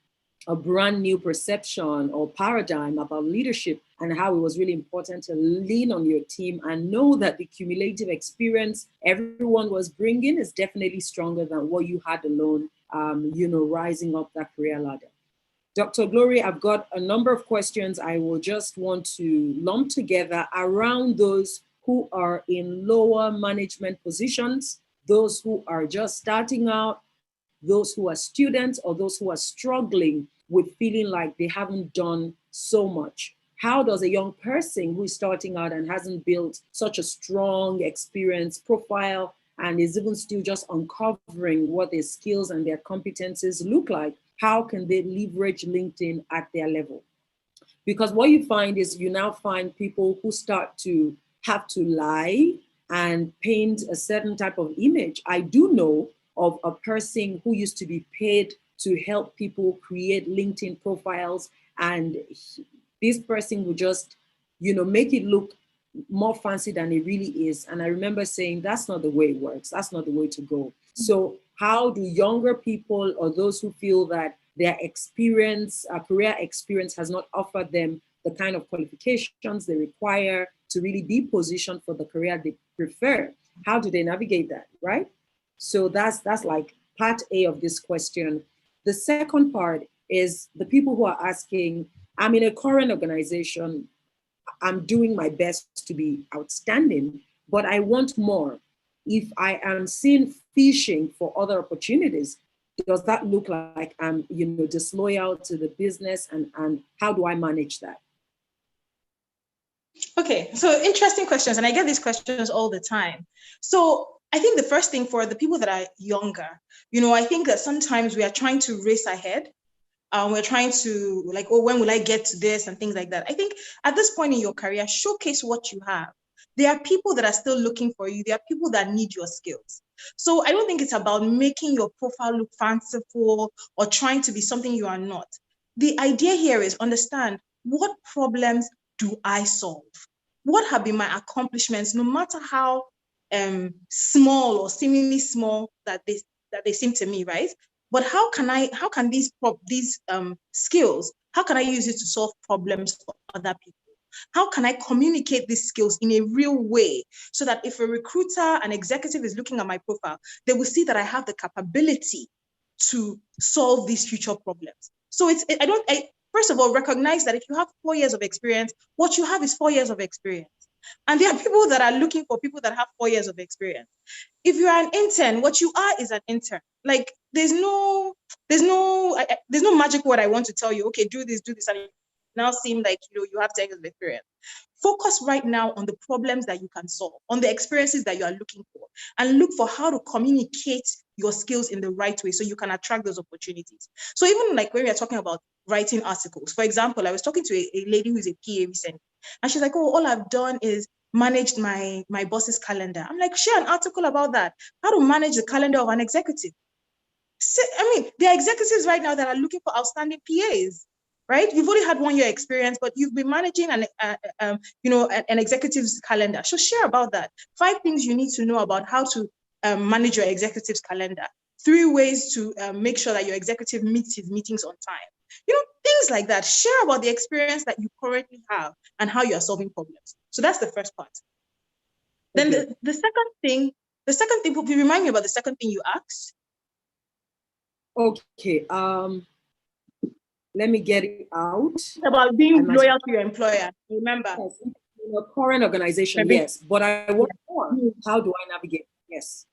a brand new perception or paradigm about leadership and how it was really important to lean on your team and know that the cumulative experience everyone was bringing is definitely stronger than what you had alone, rising up that career ladder. Dr. Glory, I've got a number of questions I will just want to lump together around those who are in lower management positions, those who are just starting out, those who are students, or those who are struggling with feeling like they haven't done so much. How does a young person who is starting out and hasn't built such a strong experience profile and is even still just uncovering what their skills and their competencies look like, how can they leverage LinkedIn at their level? Because what you find is you now find people who start to have to lie and paint a certain type of image. I do know of a person who used to be paid to help people create LinkedIn profiles, and this person would just, make it look more fancy than it really is. And I remember saying, that's not the way it works. That's not the way to go. So how do younger people or those who feel that their experience, career experience has not offered them the kind of qualifications they require to really be positioned for the career they prefer. How do they navigate that, right? So that's like part A of this question. The second part is the people who are asking, I'm in a current organization, I'm doing my best to be outstanding, but I want more. If I am seen fishing for other opportunities, does that look like I'm, disloyal to the business, and how do I manage that? Okay, so interesting questions, and I get these questions all the time. So I think the first thing for the people that are younger, I think that sometimes we are trying to race ahead. We're trying to like, oh, when will I get to this and things like that. I think at this point in your career, showcase what you have. There are people that are still looking for you. There are people that need your skills. So I don't think it's about making your profile look fanciful or trying to be something you are not. The idea here is understand, what problems do I solve? What have been my accomplishments, no matter how small or seemingly small that they seem to me, right? But how can these skills, how can I use it to solve problems for other people? How can I communicate these skills in a real way so that if a recruiter, an executive is looking at my profile, they will see that I have the capability to solve these future problems. So first of all, recognize that if you have 4 years of experience, what you have is 4 years of experience. And there are people that are looking for people that have 4 years of experience. If you are an intern, what you are is an intern. Like there's no magic word I want to tell you, okay, do this, and it now seem like you have 10 years of experience. Focus right now on the problems that you can solve, on the experiences that you are looking for, and look for how to communicate your skills in the right way so you can attract those opportunities. So even like when we are talking about writing articles, for example, I was talking to a lady who's a PA recently, and she's like, oh, all I've done is managed my boss's calendar. I'm like, share an article about that. How to manage the calendar of an executive. So, there are executives right now that are looking for outstanding PAs, right? You've only had 1 year experience, but you've been managing an executive's calendar. So share about that. 5 things you need to know about how to manage your executive's calendar. 3 ways to make sure that your executive meets his meetings on time. Things like that. Share about the experience that you currently have and how you are solving problems. So that's the first part. Okay. Then the second thing, remind me about the second thing you asked. Okay, let me get it out. It's about being loyal to your employer, remember? Yes, in a current organization, yes, but I want more. How do I navigate? Yes.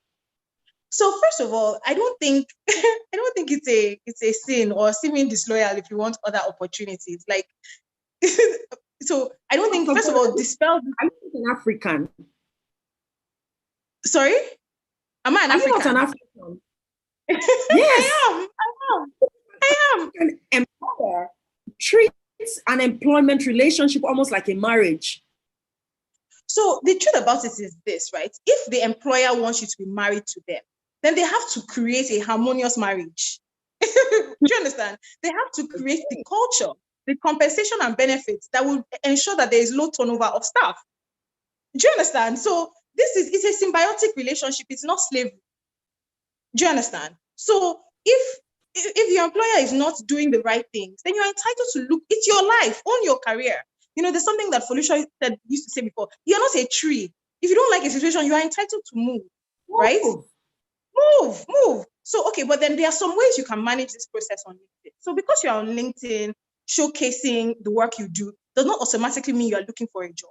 So first of all, I don't think it's a sin or seeming disloyal if you want other opportunities. Like, so I don't think, first of all, dispel. I'm an African. Sorry? Am I an African? Not an African. Yes. I am. An employer treats an employment relationship almost like a marriage. So the truth about it is this, right? If the employer wants you to be married to them, then they have to create a harmonious marriage. Do you understand? They have to create the culture, the compensation and benefits that will ensure that there is low turnover of staff. Do you understand? So it's a symbiotic relationship. It's not slavery. Do you understand? So if your employer is not doing the right things, then you're entitled to look. It's your life, own your career. There's something that Felicia used to say before. You're not a tree. If you don't like a situation, you are entitled to move, right? Move. So, okay, but then there are some ways you can manage this process on LinkedIn. So because you're on LinkedIn, showcasing the work you do does not automatically mean you're looking for a job,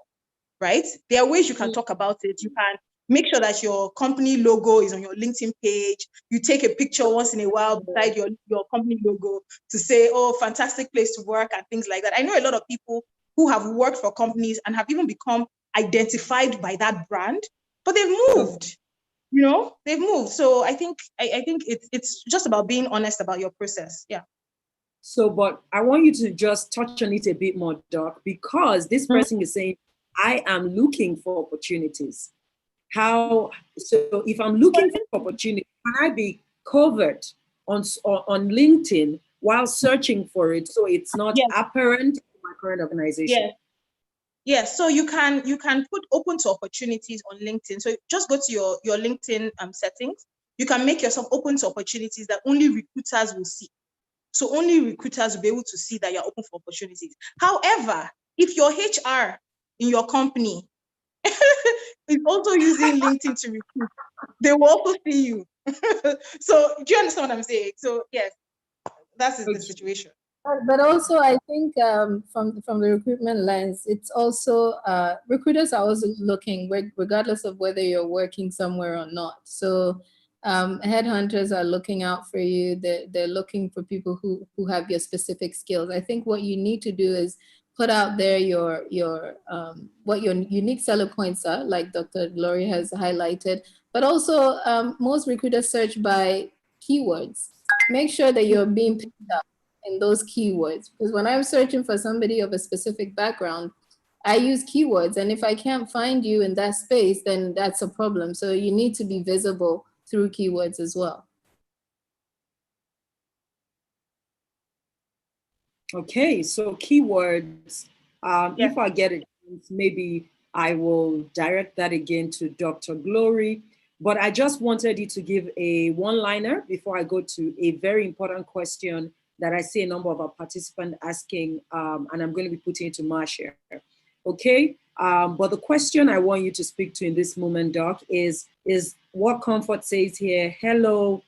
right? There are ways you can talk about it. You can make sure that your company logo is on your LinkedIn page. You take a picture once in a while beside your company logo to say, oh, fantastic place to work and things like that. I know a lot of people who have worked for companies and have even become identified by that brand, but they've moved. They've moved. So I think it's just about being honest about your process. Yeah. So, but I want you to just touch on it a bit more, Doc, because this person is saying, I am looking for opportunities. So if I'm looking for opportunity, can I be covered on LinkedIn while searching for it so it's not apparent in my current organization? Yes. So you can put open to opportunities on LinkedIn. So just go to your LinkedIn settings. You can make yourself open to opportunities that only recruiters will see. So only recruiters will be able to see that you're open for opportunities. However, if your HR in your company is also using LinkedIn to recruit, they will also see you. So do you understand what I'm saying? So yes, that's the situation. But also, I think from the recruitment lens, it's also recruiters are also looking, regardless of whether you're working somewhere or not. So headhunters are looking out for you. They're looking for people who have your specific skills. I think what you need to do is put out there what your unique selling points are, like Dr. Gloria has highlighted. But also, most recruiters search by keywords. Make sure that you're being picked up in those keywords, because when I'm searching for somebody of a specific background, I use keywords, and if I can't find you in that space, then that's a problem. So you need to be visible through keywords as well. Okay, so keywords, if I get it, maybe I will direct that again to Dr. Glory, but I just wanted you to give a one-liner before I go to a very important question that I see a number of our participants asking, and I'm going to be putting it to Marcia. Okay, but the question I want you to speak to in this moment, Doc, is what Comfort says here. Hello,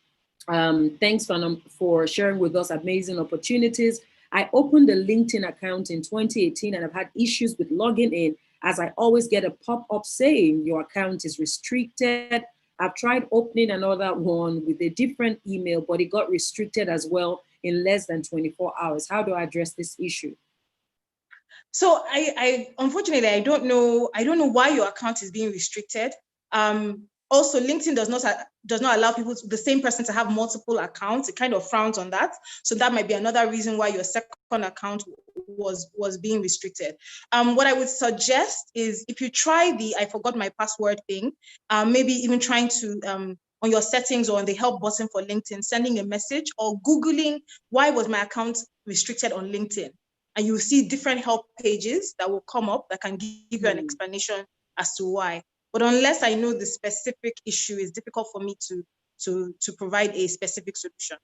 thanks for sharing with us amazing opportunities. I opened a LinkedIn account in 2018 and I've had issues with logging in, as I always get a pop-up saying your account is restricted. I've tried opening another one with a different email, but it got restricted as well in less than 24 hours. How do I address this issue? So I unfortunately, I don't know why your account is being restricted. Also, LinkedIn does not allow people, the same person, to have multiple accounts. It kind of frowns on that. So that might be another reason why your second account was being restricted. What I would suggest is, if you try the I forgot my password thing, maybe even trying to on your settings or on the help button for LinkedIn, sending a message or Googling why was my account restricted on LinkedIn, and you'll see different help pages that will come up that can give you an explanation as to why. But unless I know the specific issue, it's difficult for me to provide a specific solution.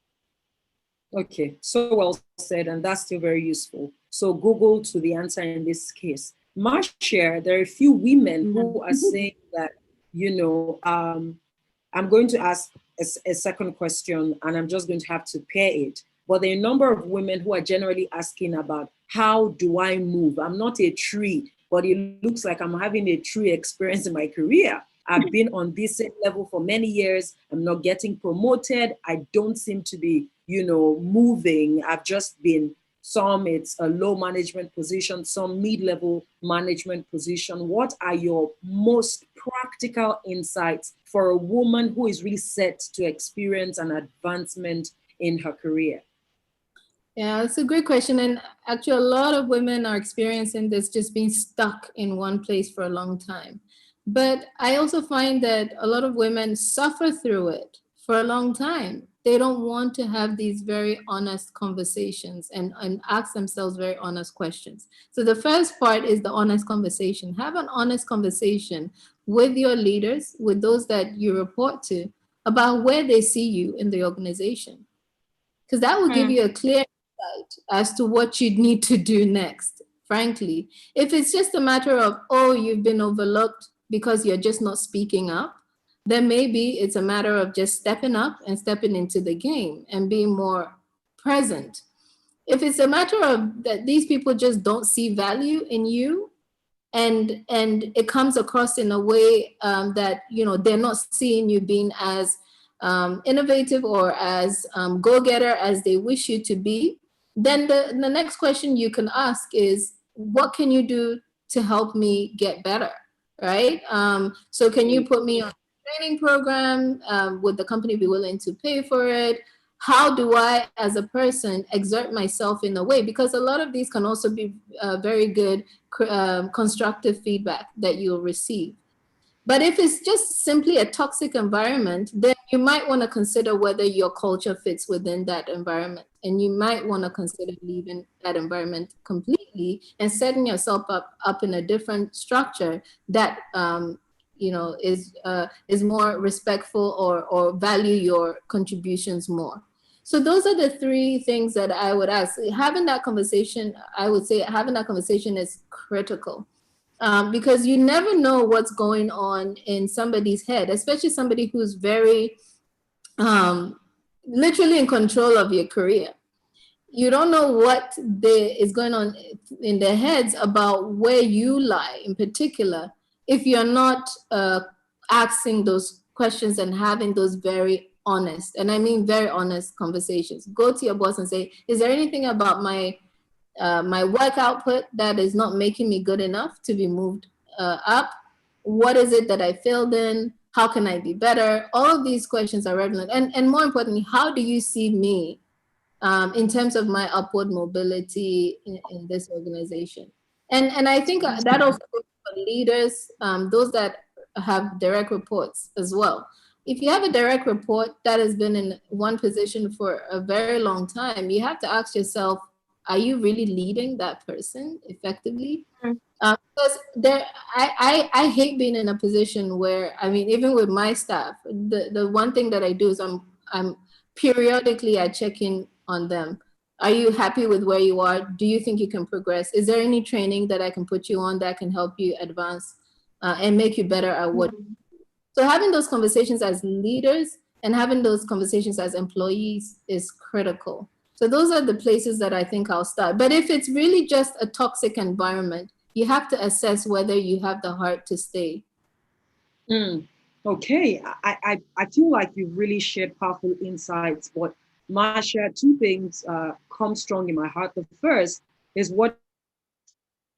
Okay, so well said, and that's still very useful. So Google to the answer in this case. Marcia, there are a few women who are saying that, you know, I'm going to ask a second question and I'm just going to have to pair it. But there are a number of women who are generally asking about, how do I move? I'm not a tree, but it looks like I'm having a tree experience in my career. I've been on this same level for many years. I'm not getting promoted. I don't seem to be, you know, moving. I've just been, some it's a low management position, some mid-level management position. What are your most practical insights for a woman who is really set to experience an advancement in her career? Yeah, it's a great question. And actually, a lot of women are experiencing this, just being stuck in one place for a long time. But I also find that a lot of women suffer through it for a long time. They don't want to have these very honest conversations and ask themselves very honest questions. So the first part is the honest conversation. Have an honest conversation with your leaders, with those that you report to, about where they see you in the organization. Because that will give you a clear insight as to what you need to do next, frankly. If it's just a matter of, oh, you've been overlooked because you're just not speaking up, then maybe it's a matter of just stepping up and stepping into the game and being more present. If it's a matter of that these people just don't see value in you, and it comes across in a way that, you know, they're not seeing you being as innovative or as go-getter as they wish you to be, then the next question you can ask is, what can you do to help me get better, right? So can you put me on a training program? Would the company be willing to pay for it? How do I, as a person, exert myself in a way? Because a lot of these can also be very good constructive feedback that you'll receive. But if it's just simply a toxic environment, then you might want to consider whether your culture fits within that environment. And you might want to consider leaving that environment completely and setting yourself up in a different structure that you know, is more respectful or value your contributions more. So those are the three things that I would ask. Having that conversation, I would say having that conversation is critical. Because you never know what's going on in somebody's head, especially somebody who's very literally in control of your career. You don't know what is going on in their heads about where you lie in particular if you're not asking those questions and having those very honest, and I mean very honest conversations. Go to your boss and say, is there anything about my work output that is not making me good enough to be moved up? What is it that I failed in? How can I be better? All of these questions are relevant. And more importantly, how do you see me in terms of my upward mobility in this organization? And I think that also goes for leaders, those that have direct reports as well. If you have a direct report that has been in one position for a very long time, you have to ask yourself, are you really leading that person effectively? Because I hate being in a position where, I mean, even with my staff, the one thing that I do is I'm periodically I check in on them. Are you happy with where you are? Do you think you can progress? Is there any training that I can put you on that can help you advance and make you better at what? So having those conversations as leaders and having those conversations as employees is critical. So those are the places that I think I'll start. But if it's really just a toxic environment, you have to assess whether you have the heart to stay. Okay, I feel like you've really shared powerful insights. But Marcia, two things come strong in my heart. The first is what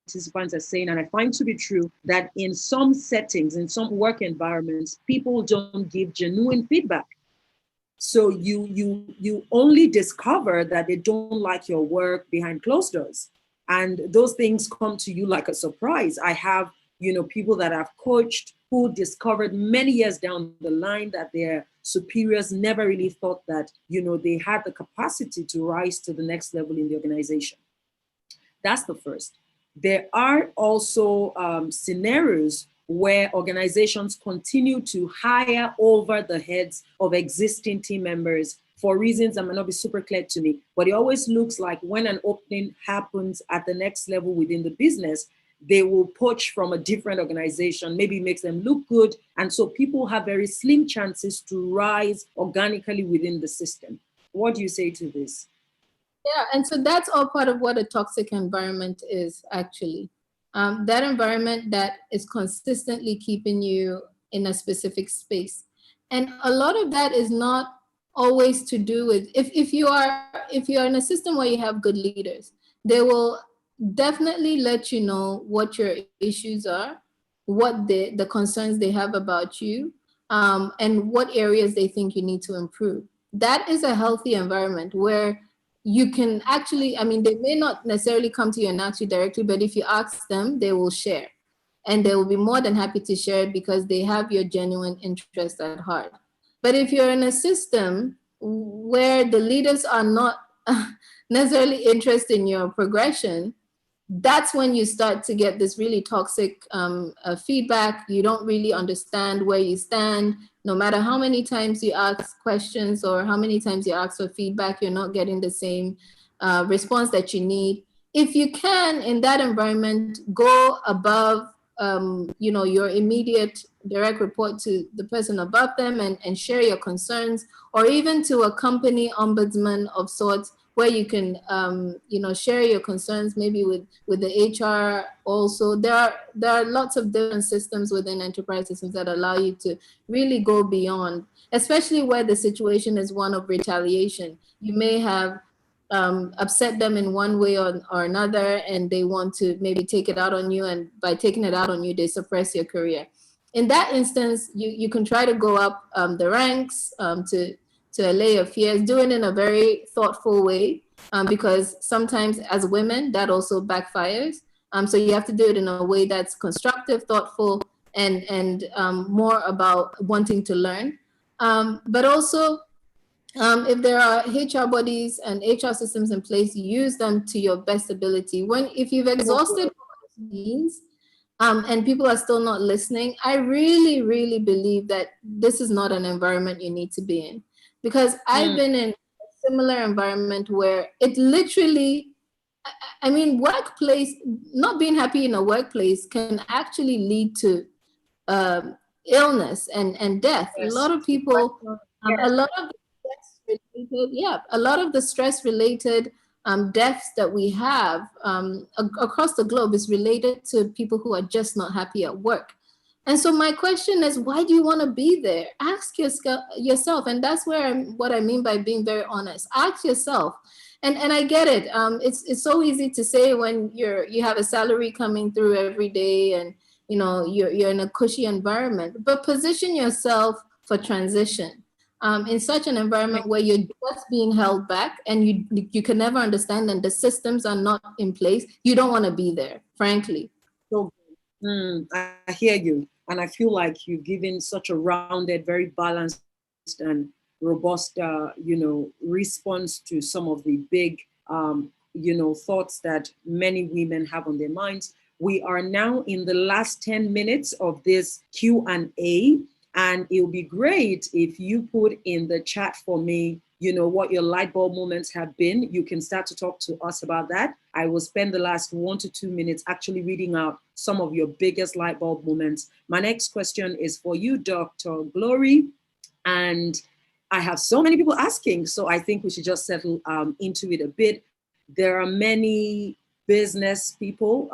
participants are saying, and I find to be true, that in some settings, in some work environments, people don't give genuine feedback. So you only discover that they don't like your work behind closed doors. And those things come to you like a surprise. I have, people that I've coached who discovered many years down the line that their superiors never really thought that, they had the capacity to rise to the next level in the organization. That's the first. There are also scenarios where organizations continue to hire over the heads of existing team members for reasons that may not be super clear to me, but it always looks like when an opening happens at the next level within the business, they will poach from a different organization, maybe it makes them look good. And so people have very slim chances to rise organically within the system. What do you say to this? Yeah, and so that's all part of what a toxic environment is, actually. That environment that is consistently keeping you in a specific space. And a lot of that is not always to do with, if you are in a system where you have good leaders, they will definitely let you know what your issues are, what the concerns they have about you, and what areas they think you need to improve. That is a healthy environment where you can actually, I mean, they may not necessarily come to you and ask you directly, but if you ask them, they will share. And they will be more than happy to share it because they have your genuine interest at heart. But if you're in a system where the leaders are not necessarily interested in your progression, that's when you start to get this really toxic feedback. You don't really understand where you stand. No matter how many times you ask questions or how many times you ask for feedback, you're not getting the same response that you need. If you can, in that environment, go above your immediate direct report to the person above them and share your concerns, or even to a company ombudsman of sorts, where you can, share your concerns, maybe with the HR also. There are lots of different systems within enterprise systems that allow you to really go beyond, especially where the situation is one of retaliation. You may have upset them in one way or another, and they want to maybe take it out on you, and by taking it out on you, they suppress your career. In that instance, you can try to go up the ranks to allay your fears, do it in a very thoughtful way, because sometimes as women, that also backfires. So you have to do it in a way that's constructive, thoughtful, and more about wanting to learn. But also, if there are HR bodies and HR systems in place, use them to your best ability. If you've exhausted what it means, and people are still not listening, I really, really believe that this is not an environment you need to be in. Because I've been in similar environment where it literally, I mean, workplace, not being happy in a workplace can actually lead to illness and death. Yes. A lot of people, a lot of the stress related deaths that we have across the globe is related to people who are just not happy at work. And so my question is, why do you want to be there? Ask yourself, and that's what I mean by being very honest. Ask yourself, and I get it. It's so easy to say when you have a salary coming through every day, and you're in a cushy environment. But position yourself for transition. In such an environment where you're just being held back, and you can never understand, and the systems are not in place, you don't want to be there, frankly. So I hear you. And I feel like you're giving such a rounded, very balanced and robust, response to some of the big, thoughts that many women have on their minds. We are now in the last 10 minutes of this Q&A, and it'll be great if you put in the chat for me, what your light bulb moments have been. You can start to talk to us about that. I will spend the last 1 to 2 minutes actually reading out some of your biggest light bulb moments. My next question is for you, Dr. Glory. And I have so many people asking, so I think we should just settle into it a bit. There are many business people,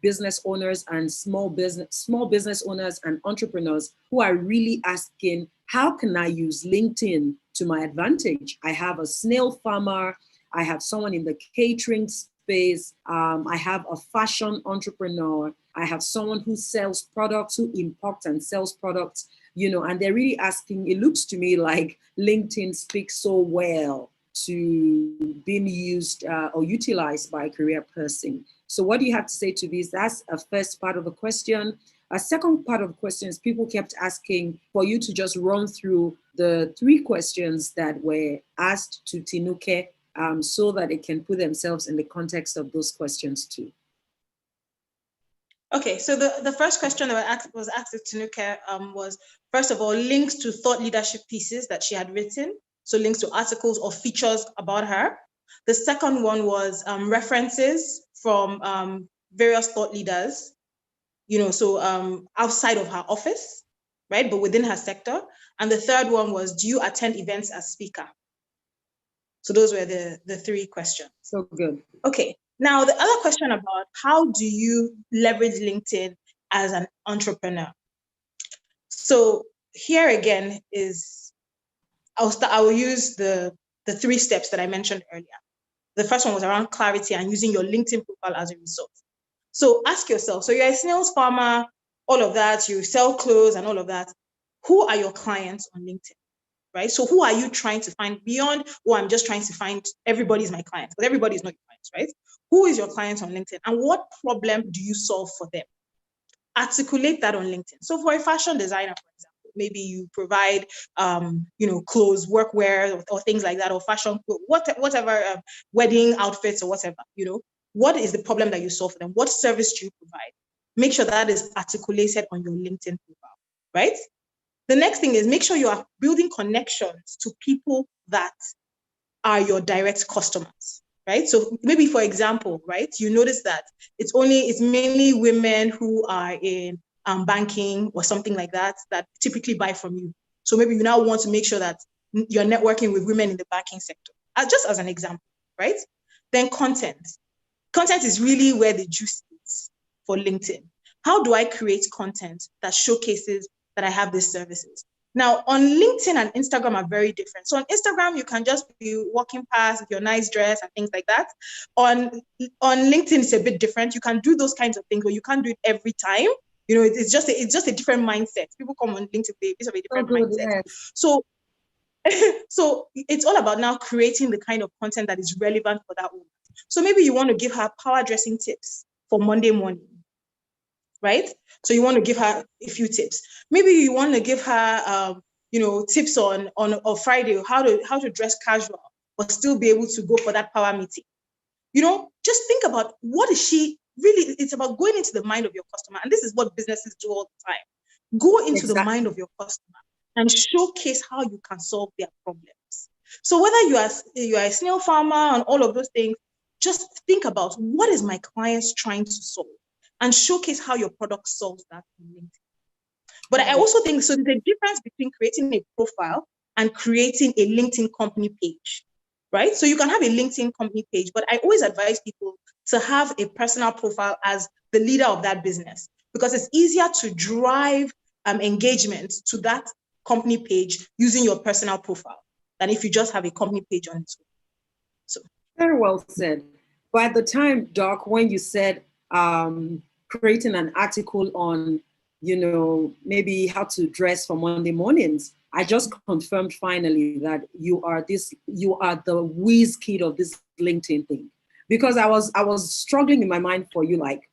business owners and small business owners and entrepreneurs who are really asking, how can I use LinkedIn to my advantage? I have a snail farmer. I have someone in the catering space. I have a fashion entrepreneur. I have someone who sells products, who imports and sells products, and they're really asking, it looks to me like LinkedIn speaks so well to being used or utilized by a career person. So what do you have to say to this? That's a first part of the question. A second part of the question is people kept asking for you to just run through the 3 questions that were asked to Tinuke so that they can put themselves in the context of those questions too. Okay, so the first question that was asked to Tinuke was, first of all, links to thought leadership pieces that she had written. So links to articles or features about her. The second one was references from various thought leaders, outside of her office, right, but within her sector. And the third one was, do you attend events as speaker? So those were the 3 questions. So good. Okay, now the other question about how do you leverage LinkedIn as an entrepreneur? So here again is, I will use the 3 steps that I mentioned earlier. The first one was around clarity and using your LinkedIn profile as a resource. So ask yourself, so you're a snails farmer, all of that, you sell clothes and all of that. Who are your clients on LinkedIn, right? So who are you trying to find beyond, I'm just trying to find everybody's my client, because everybody is not your clients, right? Who is your client on LinkedIn and what problem do you solve for them? Articulate that on LinkedIn. So for a fashion designer, for example, maybe you provide, clothes, workwear, or things like that, or fashion, whatever, wedding outfits or whatever, what is the problem that you solve for them? What service do you provide? Make sure that is articulated on your LinkedIn profile, right? The next thing is make sure you are building connections to people that are your direct customers, right? So maybe, for example, right, you notice that it's mainly women who are in banking or something like that typically buy from you. So maybe you now want to make sure that you're networking with women in the banking sector, just as an example, right? Then content. Content is really where the juice is for LinkedIn. How do I create content that showcases that I have these services? Now, on LinkedIn and Instagram are very different. So on Instagram, you can just be walking past with your nice dress and things like that. On LinkedIn, it's a bit different. You can do those kinds of things, but you can't do it every time. It's just a different mindset. People come on LinkedIn with a bit of a different mindset. Yes. So it's all about now creating the kind of content that is relevant for that woman. So maybe you want to give her power dressing tips for Monday morning, right? So you want to give her a few tips. Maybe you want to give her, tips on Friday, how to dress casual, but still be able to go for that power meeting. Just think about what is she really, it's about going into the mind of your customer. And this is what businesses do all the time. Go into the mind of your customer and showcase how you can solve their problems. So whether you are a snail farmer and all of those things, just think about what is my clients trying to solve and showcase how your product solves that on LinkedIn. But I also think so there's a difference between creating a profile and creating a LinkedIn company page, right? So you can have a LinkedIn company page, but I always advise people to have a personal profile as the leader of that business, because it's easier to drive engagement to that company page using your personal profile than if you just have a company page on its own. So very well said. By the time, Doc, when you said creating an article on, maybe how to dress for Monday mornings, I just confirmed finally that you are the whiz kid of this LinkedIn thing. Because I was struggling in my mind for you, like,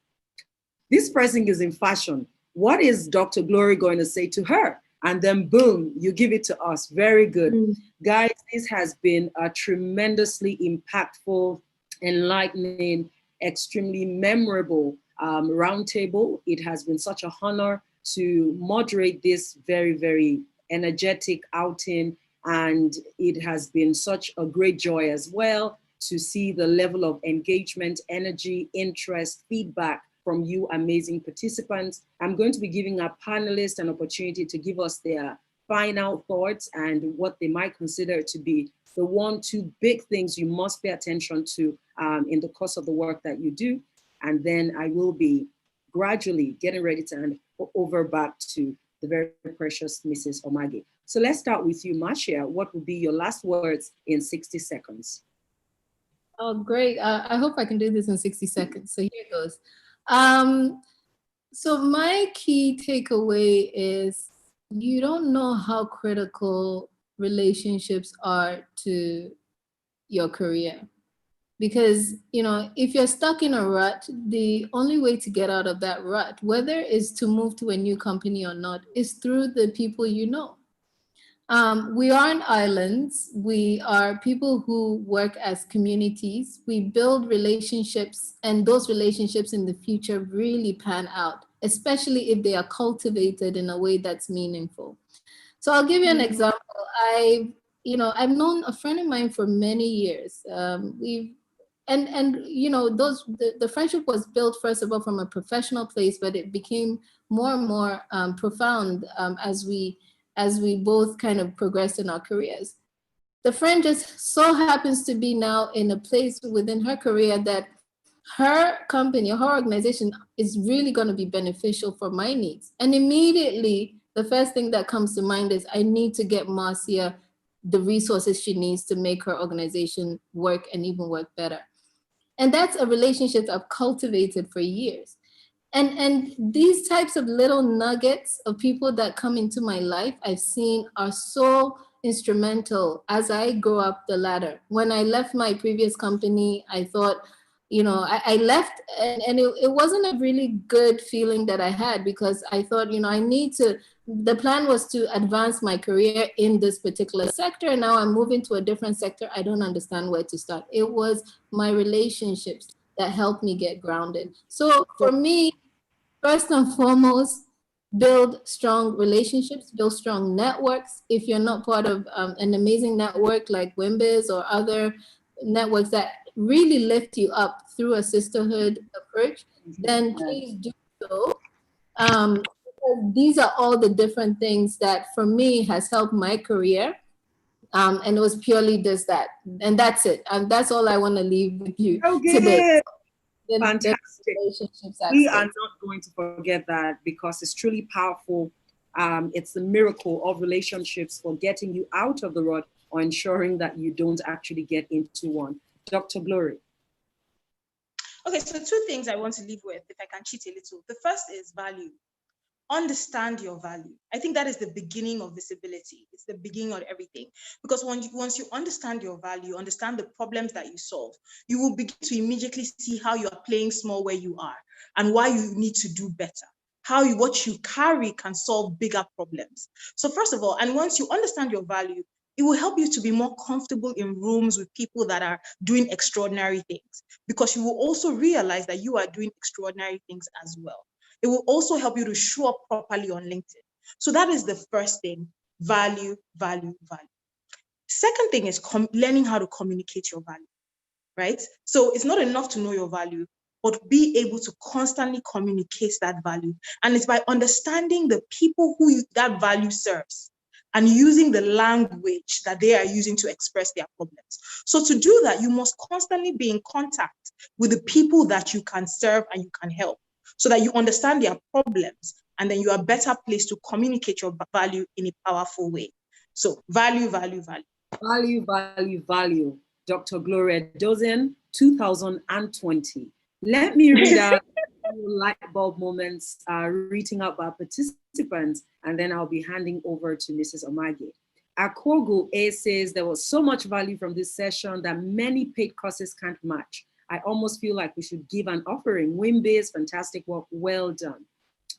this person is in fashion. What is Dr. Glory going to say to her? And then boom, you give it to us. Very good. Guys, this has been a tremendously impactful, enlightening, extremely memorable roundtable. It has been such an honor to moderate this very, very energetic outing. And it has been such a great joy as well to see the level of engagement, energy, interest, feedback from you amazing participants. I'm going to be giving our panelists an opportunity to give us their final thoughts and what they might consider to be the 1-2 big things you must pay attention to in the course of the work that you do. And then I will be gradually getting ready to hand over back to the very precious Mrs. Omage. So let's start with you, Marcia. What would be your last words in 60 seconds? Oh, great. I hope I can do this in 60 seconds. So here it goes. So my key takeaway is you don't know how critical relationships are to your career. Because, if you're stuck in a rut, the only way to get out of that rut, whether it's to move to a new company or not, is through the people you know. We aren't islands. We are people who work as communities. We build relationships, and those relationships in the future really pan out, especially if they are cultivated in a way that's meaningful. So I'll give you an example. I've known a friend of mine for many years. The friendship was built first of all from a professional place, but it became more and more profound as we both kind of progressed in our careers. The friend just so happens to be now in a place within her career that her company, her organization is really going to be beneficial for my needs. And immediately, the first thing that comes to mind is I need to get Marcia the resources she needs to make her organization work and even work better. And that's a relationship I've cultivated for years. And these types of little nuggets of people that come into my life, I've seen are so instrumental as I go up the ladder. When I left my previous company, I thought, I left and it wasn't a really good feeling that I had, because I thought, the plan was to advance my career in this particular sector. And now I'm moving to a different sector. I don't understand where to start. It was my relationships that helped me get grounded. So for me, first and foremost, build strong relationships, build strong networks. If you're not part of an amazing network like WIMBIZ or other networks that really lift you up through a sisterhood approach, then please do so. These are all the different things that for me has helped my career. And it was purely just that. And that's it. And that's all I want to leave with you today. Fantastic. We are not going to forget that, because it's truly powerful. It's the miracle of relationships for getting you out of the rut or ensuring that you don't actually get into one. Dr. Glory. Okay, so 2 things I want to leave with, if I can cheat a little. The first is value. Understand your value. I think that is the beginning of visibility. It's the beginning of everything. Because once you understand your value, understand the problems that you solve, you will begin to immediately see how you are playing small where you are and why you need to do better. What you carry can solve bigger problems. So first of all, and once you understand your value, it will help you to be more comfortable in rooms with people that are doing extraordinary things, because you will also realize that you are doing extraordinary things as well. It will also help you to show up properly on LinkedIn. So that is the first thing, value, value, value. Second thing is learning how to communicate your value, right? So it's not enough to know your value, but be able to constantly communicate that value. And it's by understanding the people who that value serves and using the language that they are using to express their problems. So to do that, you must constantly be in contact with the people that you can serve and you can help, so that you understand their problems, and then you are better placed to communicate your value in a powerful way. So value, value, value. Value, value, value. Dr. Gloria Edozien, 2020. Let me read out light bulb moments reading out by participants, and then I'll be handing over to Mrs. Omage. Akogo A says, there was so much value from this session that many paid courses can't match. I almost feel like we should give an offering. WIMBIZ, fantastic work, well done.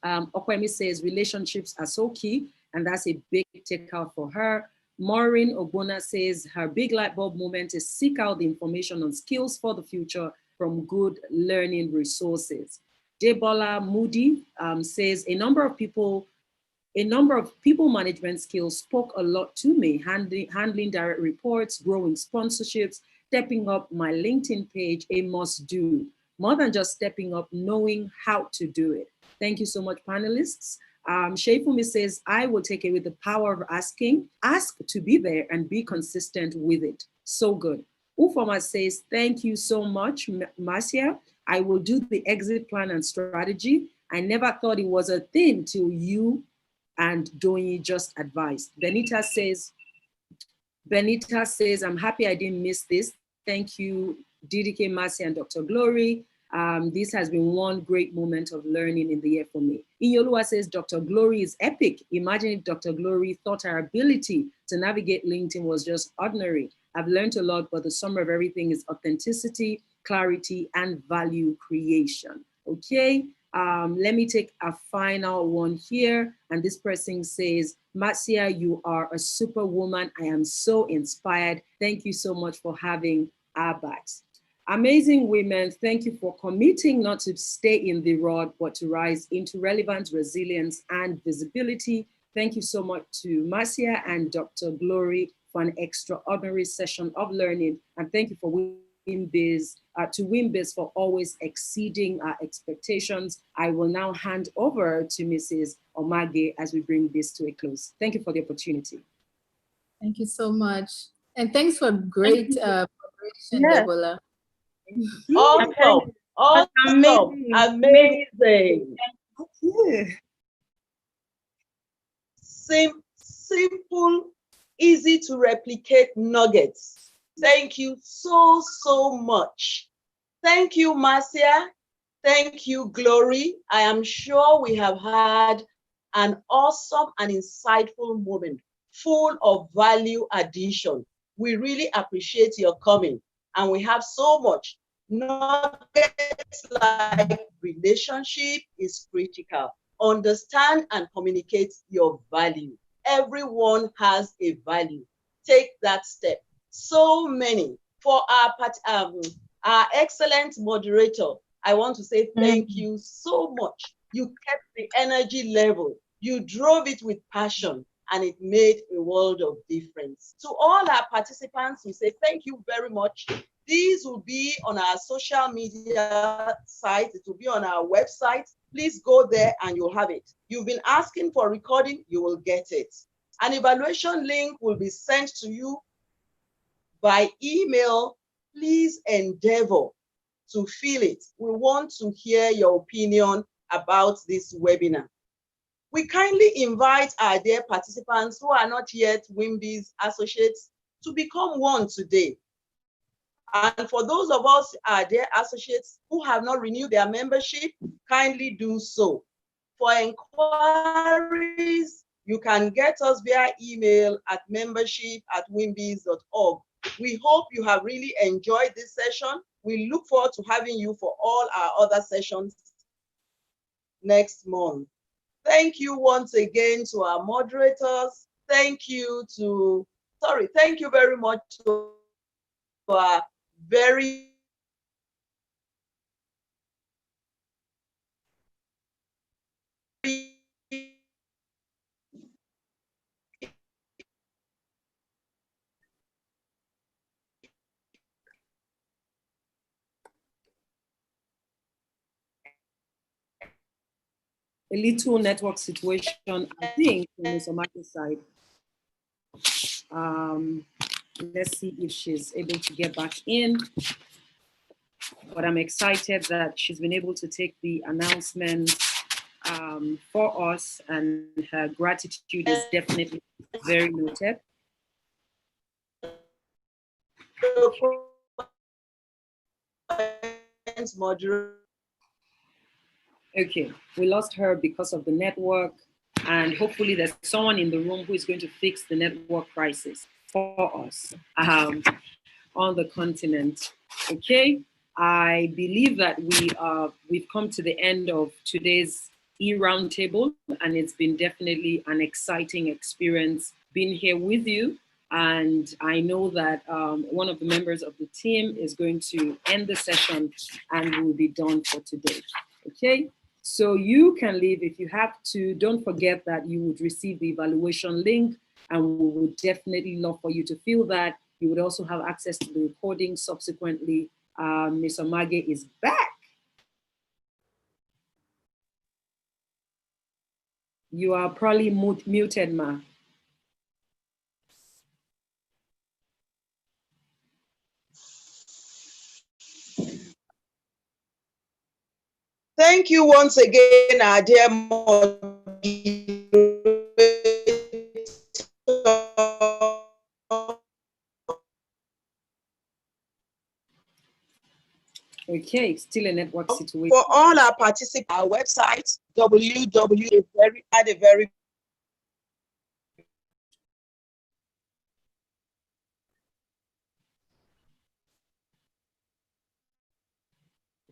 Okwemi says, relationships are so key, and that's a big takeout for her. Maureen Ogbona says, her big light bulb moment is seek out the information on skills for the future from good learning resources. Debola Moody says, a number of people management skills spoke a lot to me, handling direct reports, growing sponsorships, stepping up my LinkedIn page, a must do. More than just stepping up, knowing how to do it. Thank you so much, panelists. Sheifumi says, I will take away the power of asking. Ask to be there and be consistent with it. So good. Ufoma says, thank you so much, Marcia. I will do the exit plan and strategy. I never thought it was a thing till you and Doyi just advised. Benita says, I'm happy I didn't miss this. Thank you, DDK, Marcia, and Dr. Glory. This has been one great moment of learning in the year for me. Inyolua says, Dr. Glory is epic. Imagine if Dr. Glory thought her ability to navigate LinkedIn was just ordinary. I've learned a lot, but the sum of everything is authenticity, clarity, and value creation. Okay, let me take a final one here. And this person says, Marcia, you are a superwoman. I am so inspired. Thank you so much for having our backs. Amazing women, thank you for committing not to stay in the rod, but to rise into relevance, resilience, and visibility. Thank you so much to Marcia and Dr. Glory for an extraordinary session of learning. And thank you for WIMBIZ for always exceeding our expectations. I will now hand over to Mrs. Omage as we bring this to a close. Thank you for the opportunity. Thank you so much. And thanks for great preparation, Debola. Awesome. Awesome. Amazing. Simple, easy to replicate nuggets. Thank you so, so much. Thank you, Marcia. Thank you, Glory. I am sure we have had an awesome and insightful moment, full of value addition. We really appreciate your coming. And we have so much. Nuggets like relationship is critical. Understand and communicate your value. Everyone has a value. Take that step. So many. For our excellent moderator, I want to say thank you so much. You kept the energy level. You drove it with passion, and it made a world of difference. To all our participants, we say thank you very much. These will be on our social media site. It will be on our website. Please go there and you'll have it. You've been asking for recording, you will get it. An evaluation link will be sent to you by email. Please endeavor to fill it. We want to hear your opinion about this webinar. We kindly invite our dear participants who are not yet WIMBIZ associates to become one today. And for those of us, our dear associates who have not renewed their membership, kindly do so. For inquiries, you can get us via email at membership@wimbiz.org. We hope you have really enjoyed this session. We look forward to having you for all our other sessions next month. Thank you once again to our moderators. Thank you very much to our very a little network situation, I think, on Ms. Omake's side. Let's see if she's able to get back in. But I'm excited that she's been able to take the announcement for us, and her gratitude is definitely very noted. Okay, we lost her because of the network, and hopefully there's someone in the room who is going to fix the network crisis for us on the continent. Okay, I believe that we've come to the end of today's e-Roundtable, and it's been definitely an exciting experience being here with you. And I know that one of the members of the team is going to end the session and we'll be done for today. Okay, so you can leave if you have to. Don't forget that you would receive the evaluation link, and we would definitely love for you to fill that. You would also have access to the recording subsequently. Ms. Omage is back. You are probably muted, ma. Thank you once again, our dear moderator. Okay, still a network situation. For all our participants, our website, www.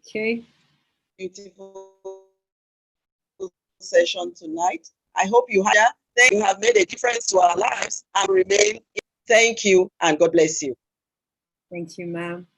Okay. Beautiful session tonight. I hope you have made a difference to our lives and remain. Thank you and God bless you. Thank you, ma'am.